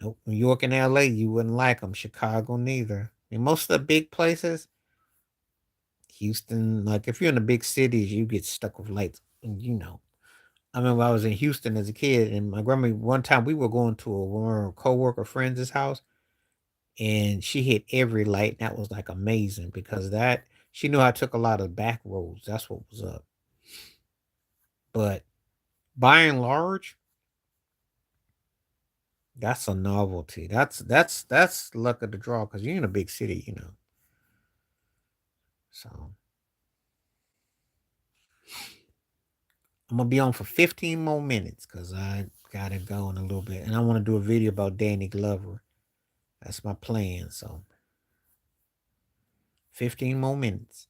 Nope, New York and LA, you wouldn't like them. Chicago, neither. And most of the big places, Houston, like if you're in the big cities, you get stuck with lights. And I remember I was in Houston as a kid, and my grandma, one time we were going to one of her co-worker friends' house, and she hit every light. And that was like amazing because that she knew I took a lot of back roads. That's what was up. But by and large, that's a novelty. That's luck of the draw because you're in a big city. So I'm gonna be on for 15 more minutes because I gotta go in a little bit, and I want to do a video about Danny Glover. That's my plan. So 15 more minutes,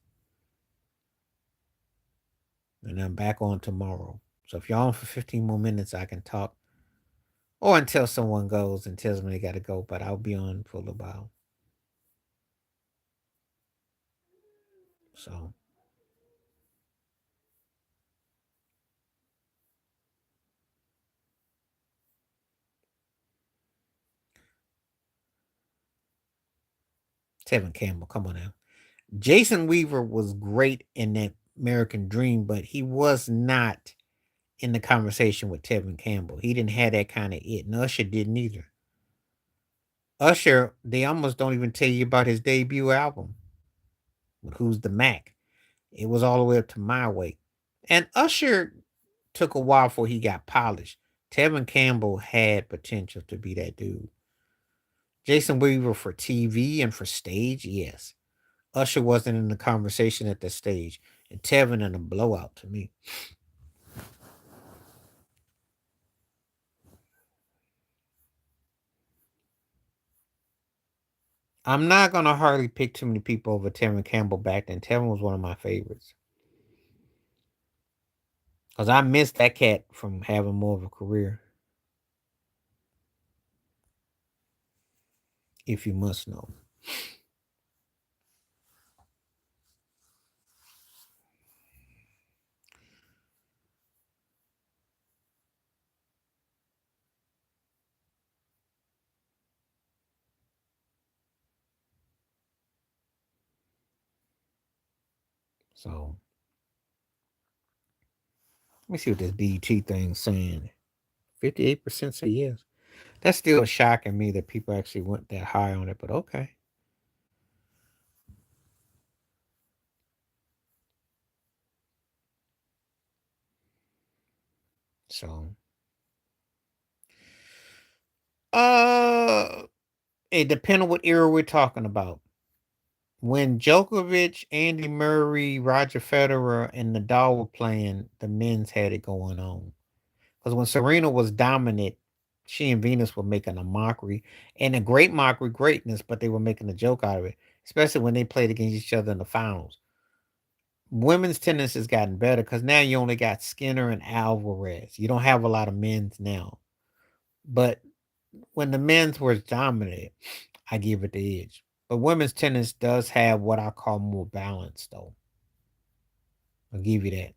and I'm back on tomorrow. So if y'all on for 15 more minutes, I can talk, or until someone goes and tells me they gotta go. But I'll be on for a little while. So Tevin Campbell, come on now. Jason Weaver was great in that American Dream, but he was not in the conversation with Tevin Campbell. He didn't have that kind of it. And Usher didn't either. Usher, they almost don't even tell you about his debut album, Who's the Mac. It was all the way up to My Way. And Usher took a while before he got polished. Tevin Campbell had potential to be that dude. Jason Weaver for TV and for stage, yes. Usher wasn't in the conversation at that stage. And Tevin in a blowout to me. I'm not gonna hardly pick too many people over Tevin Campbell back then. Tevin was one of my favorites. Because I missed that cat from having more of a career, if you must know. So let me see what this BET thing's saying. 58% say yes. That's still shocking me that people actually went that high on it, but okay. So uh it depends on what era we're talking about. When Djokovic, Andy Murray, Roger Federer, and Nadal were playing, the men's had it going on. Because when Serena was dominant, she and Venus were making a mockery and a great mockery, greatness, but they were making a joke out of it, especially when they played against each other in the finals. Women's tennis has gotten better because now you only got Skinner and Alvarez. You don't have a lot of men's now. But when the men's was dominant, I give it the edge. But women's tennis does have what I call more balance, though. I'll give you that.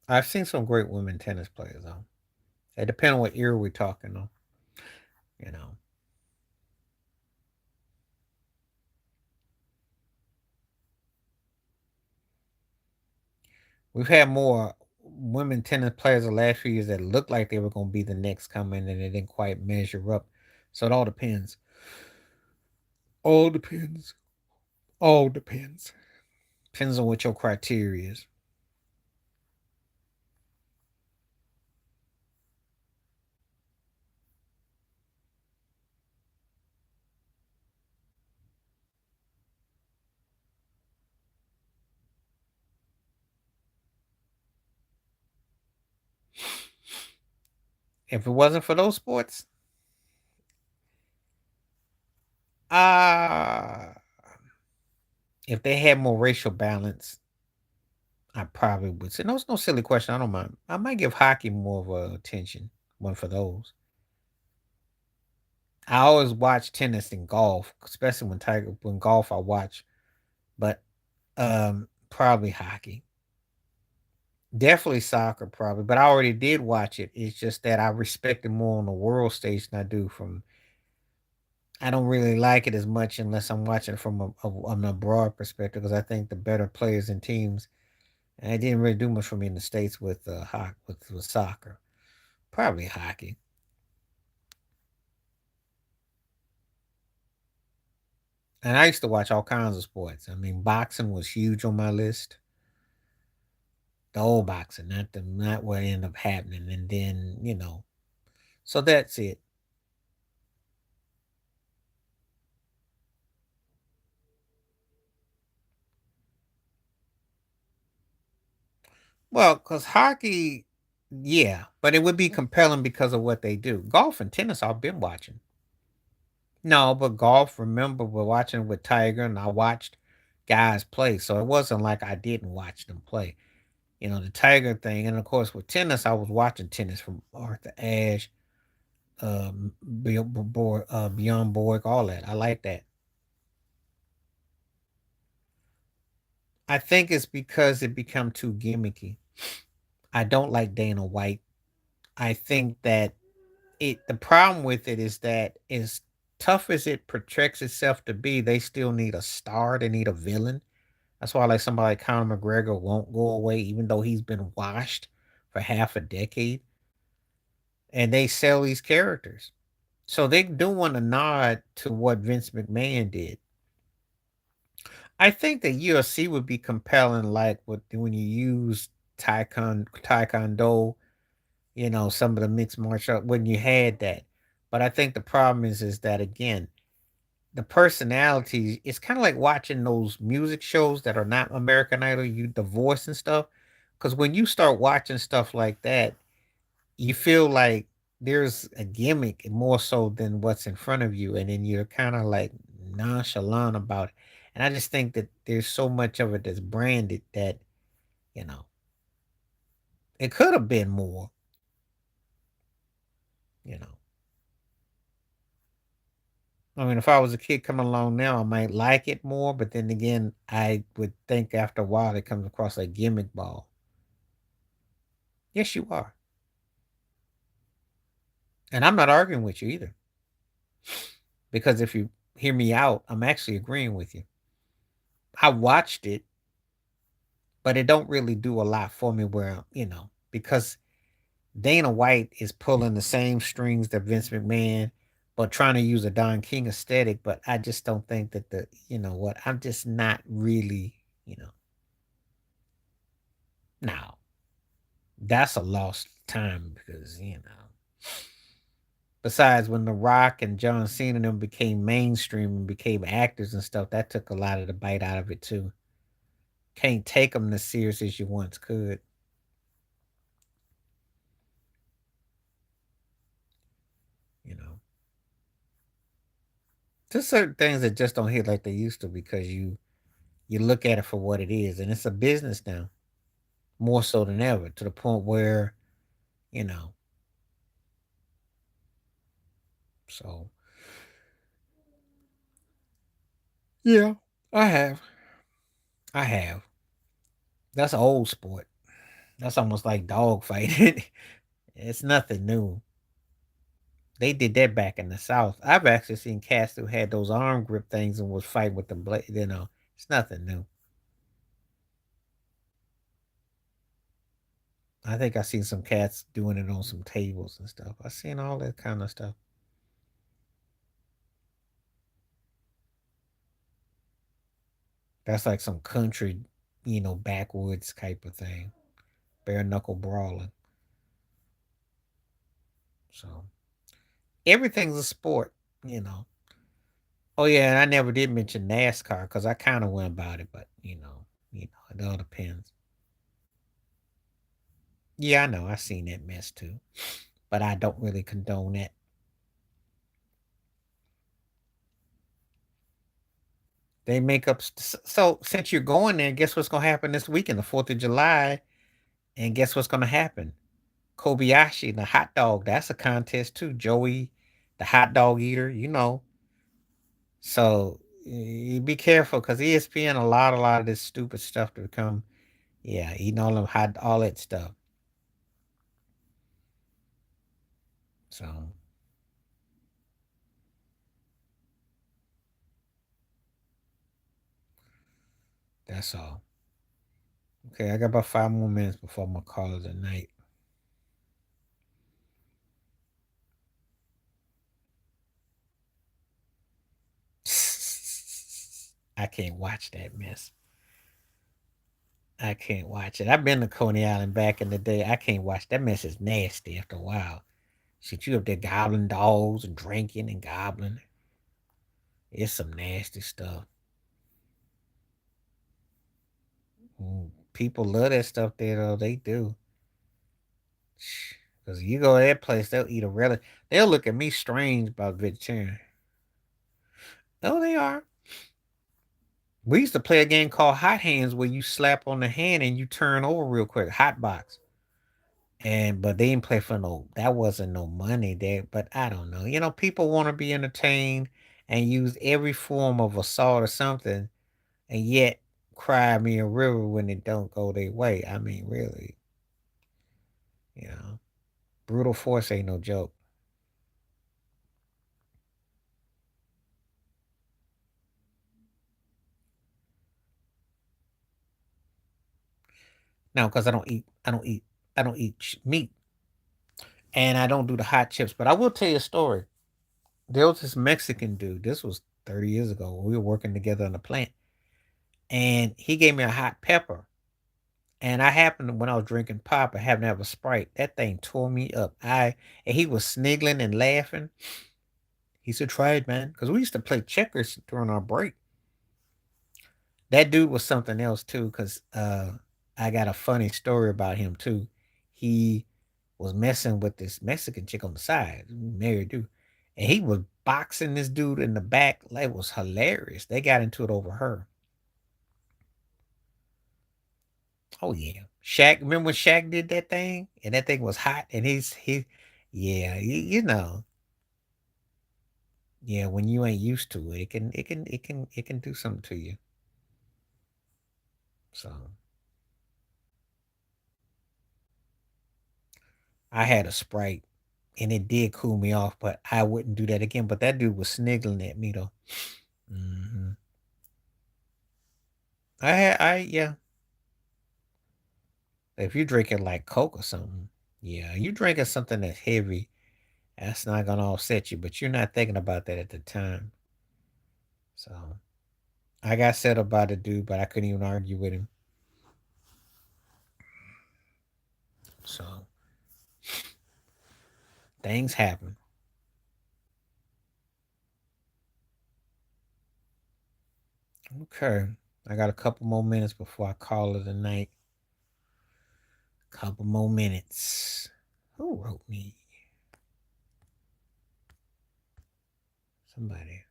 I've seen some great women tennis players, though. It depends on what era we're talking, though. You know, we've had more women tennis players the last few years that looked like they were going to be the next coming, and they didn't quite measure up. So it all depends. All depends. All depends. Depends on what your criteria is. If it wasn't for those sports, uh if they had more racial balance, I probably would say no. It's no silly question. I don't mind. I might give hockey more of a attention. One for those. I always watch tennis and golf, especially when golf I watch, but probably hockey. Definitely soccer, probably, but I already did watch it. It's just that I respect it more on the world stage than I do from. I don't really like it as much unless I'm watching from an abroad perspective because I think the better players and teams. And it didn't really do much for me in the states with with soccer. Probably hockey. And I used to watch all kinds of sports. I mean, boxing was huge on my list. The old boxing, not what ended up happening. And then, so that's it. Well, because hockey, yeah, but it would be compelling because of what they do. Golf and tennis, I've been watching. No, but golf, remember, we're watching with Tiger, and I watched guys play. So it wasn't like I didn't watch them play. The Tiger thing, and of course with tennis, I was watching tennis from Arthur Ashe, Beyond Borg, all that. I like that. I think it's because it become too gimmicky. I don't like Dana White. I think that the problem with it is that as tough as it projects itself to be, they still need a star. They need a villain. That's why like somebody like Conor McGregor won't go away, even though he's been washed for half a decade. And they sell these characters. So they do want to nod to what Vince McMahon did. I think that UFC would be compelling, like when you use Taekwondo, some of the mixed martial art when you had that. But I think the problem is that again, the personalities. It's kind of like watching those music shows that are not American Idol, the voice and stuff. Because when you start watching stuff like that, you feel like there's a gimmick more so than what's in front of you, and then you're kind of like nonchalant about it. And I just think that there's so much of it that's branded that you know it could have been more. You know, I mean, if I was a kid coming along now, I might like it more, but then again, I would think after a while it comes across like gimmick ball. Yes, you are, and I'm not arguing with you either, because if you hear me out, I'm actually agreeing with you. I watched it, but it don't really do a lot for me where, because Dana White is pulling the same strings that Vince McMahon, but trying to use a Don King aesthetic. But I just don't think that I'm just not really, now that's a lost time because, besides when The Rock and John Cena and them became mainstream and became actors and stuff, that took a lot of the bite out of it too. Can't take them as serious as you once could, you know. Just certain things that just don't hit like they used to because you look at it for what it is, and it's a business now more so than ever to the point where you know. So yeah, I have, I have. That's an old sport. That's almost like dog fighting. It's nothing new. They did that back in the South. I've actually seen cats who had those arm grip things and was fighting with the blade. It's nothing new. I think I seen some cats doing it on some tables and stuff. I seen all that kind of stuff. That's like some country, backwoods type of thing. Bare knuckle brawling. So everything's a sport, you know. Oh yeah, and I never did mention NASCAR because I kind of went about it, but it all depends. Yeah, I know. I seen that mess too, but I don't really condone that. They make up. So since you're going there, guess what's gonna happen this weekend, the 4th of July, and guess what's gonna happen? Kobayashi, the hot dog. That's a contest too. Joey, the hot dog eater. So you be careful because ESPN a lot of this stupid stuff to become. Yeah, eating all that stuff. So that's all. Okay, I got about 5 more minutes before I'm gonna call it a night. I can't watch that mess. I can't watch it. I've been to Coney Island back in the day. I can't watch that mess. Is nasty after a while. Shit, you up there gobbling dogs and drinking and gobbling. It's some nasty stuff. People love that stuff there though. They do. Cause you go to that place, they'll eat a relic. They'll look at me strange about vegetarian. Oh, they are. We used to play a game called Hot Hands where you slap on the hand and you turn over real quick. Hot box. And but they didn't play for that wasn't no money there. But I don't know. People want to be entertained and use every form of assault or something and yet cry me a river when it don't go their way. I mean, really, you know. Brutal force ain't no joke. Now, because I don't eat meat, and I don't do the hot chips. But I will tell you a story. There was this Mexican dude. This was 30 years ago when we were working together in the plant, and he gave me a hot pepper. And I happened to, when I was drinking pop, I happened to have a Sprite. That thing tore me up. And he was sniggling and laughing. He said, "Try it, man," because we used to play checkers during our break. That dude was something else too, because I got a funny story about him too. He was messing with this Mexican chick on the side, married dude, and he was boxing this dude in the back. It was hilarious. They got into it over her. Oh yeah, Shaq. Remember when Shaq did that thing, and that thing was hot, and yeah, yeah. When you ain't used to it, it can do something to you. So I had a Sprite, and it did cool me off, but I wouldn't do that again. But that dude was sniggling at me though. hmm yeah. If you drinking like Coke or something, yeah, you drinking something that's heavy, that's not gonna offset you. But you're not thinking about that at the time. So I got set about it, dude, but I couldn't even argue with him. So things happen. Okay. I got a couple more minutes before I call it a night. Couple more minutes. Who wrote me? Somebody.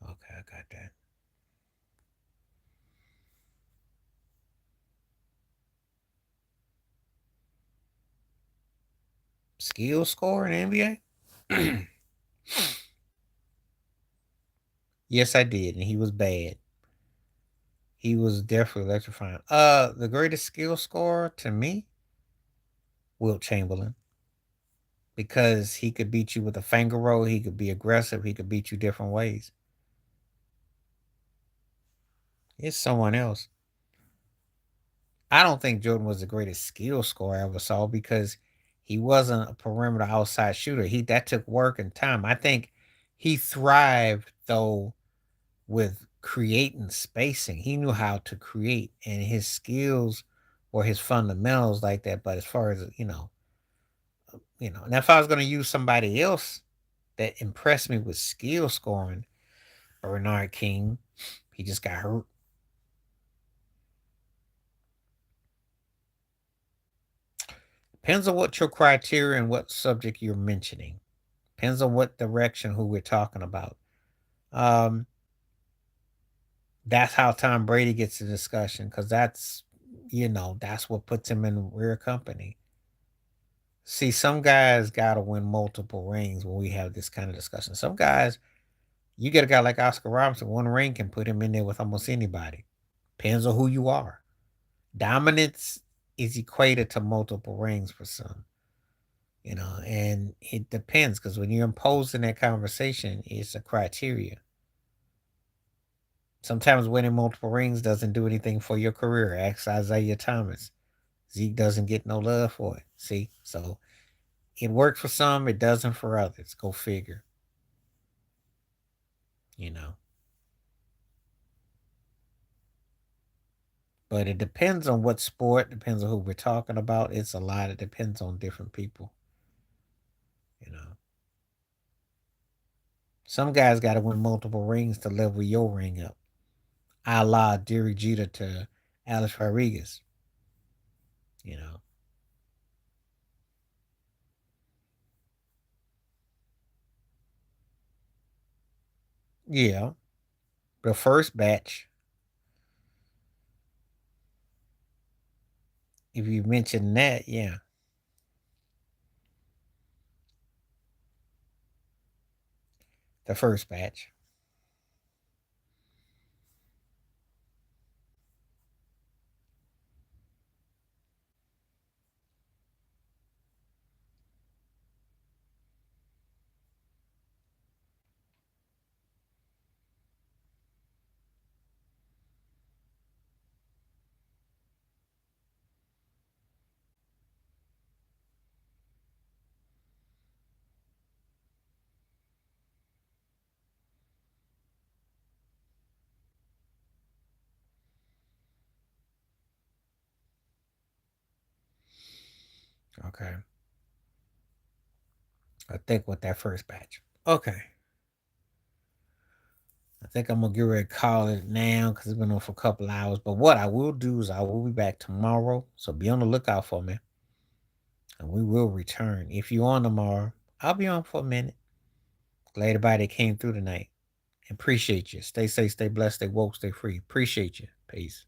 Okay, I got that. Skill score in NBA? Yes, I did, and he was bad. He was definitely electrifying. The greatest skill scorer to me, Wilt Chamberlain, because he could beat you with a finger roll. He could be aggressive. He could beat you different ways. It's someone else. I don't think Jordan was the greatest skill scorer I ever saw because he wasn't a perimeter outside shooter. He That took work and time. I think he thrived though with creating spacing. He knew how to create, and his skills or his fundamentals like that. But as far as now if I was going to use somebody else that impressed me with skill scoring, Bernard King, he just got hurt. Depends on what your criteria and what subject you're mentioning. Depends on what direction who we're talking about. Um, that's how Tom Brady gets the discussion because that's what puts him in rare company. See, some guys got to win multiple rings when we have this kind of discussion. Some guys, you get a guy like Oscar Robertson, one ring can put him in there with almost anybody. Depends on who you are. Dominance is equated to multiple rings for some, and it depends because when you're imposing that conversation, it's a criteria. Sometimes winning multiple rings doesn't do anything for your career. Ask Isaiah Thomas. Zeke doesn't get no love for it. See? So it works for some, it doesn't for others. Go figure. You know. But it depends on what sport, depends on who we're talking about. It's a lot. It depends on different people. You know. Some guys gotta win multiple rings to level your ring up. A la Derek Jeter to Alex Rodriguez. You know. Yeah. The first batch, if you mention that, yeah. The first batch. Okay. I think with that first batch. Okay. I think I'm gonna get ready to call it now because it's been on for a couple hours. But what I will do is I will be back tomorrow. So be on the lookout for me. And we will return. If you're on tomorrow, I'll be on for a minute. Glad everybody came through tonight. Appreciate you. Stay safe, stay blessed, stay woke, stay free. Appreciate you. Peace.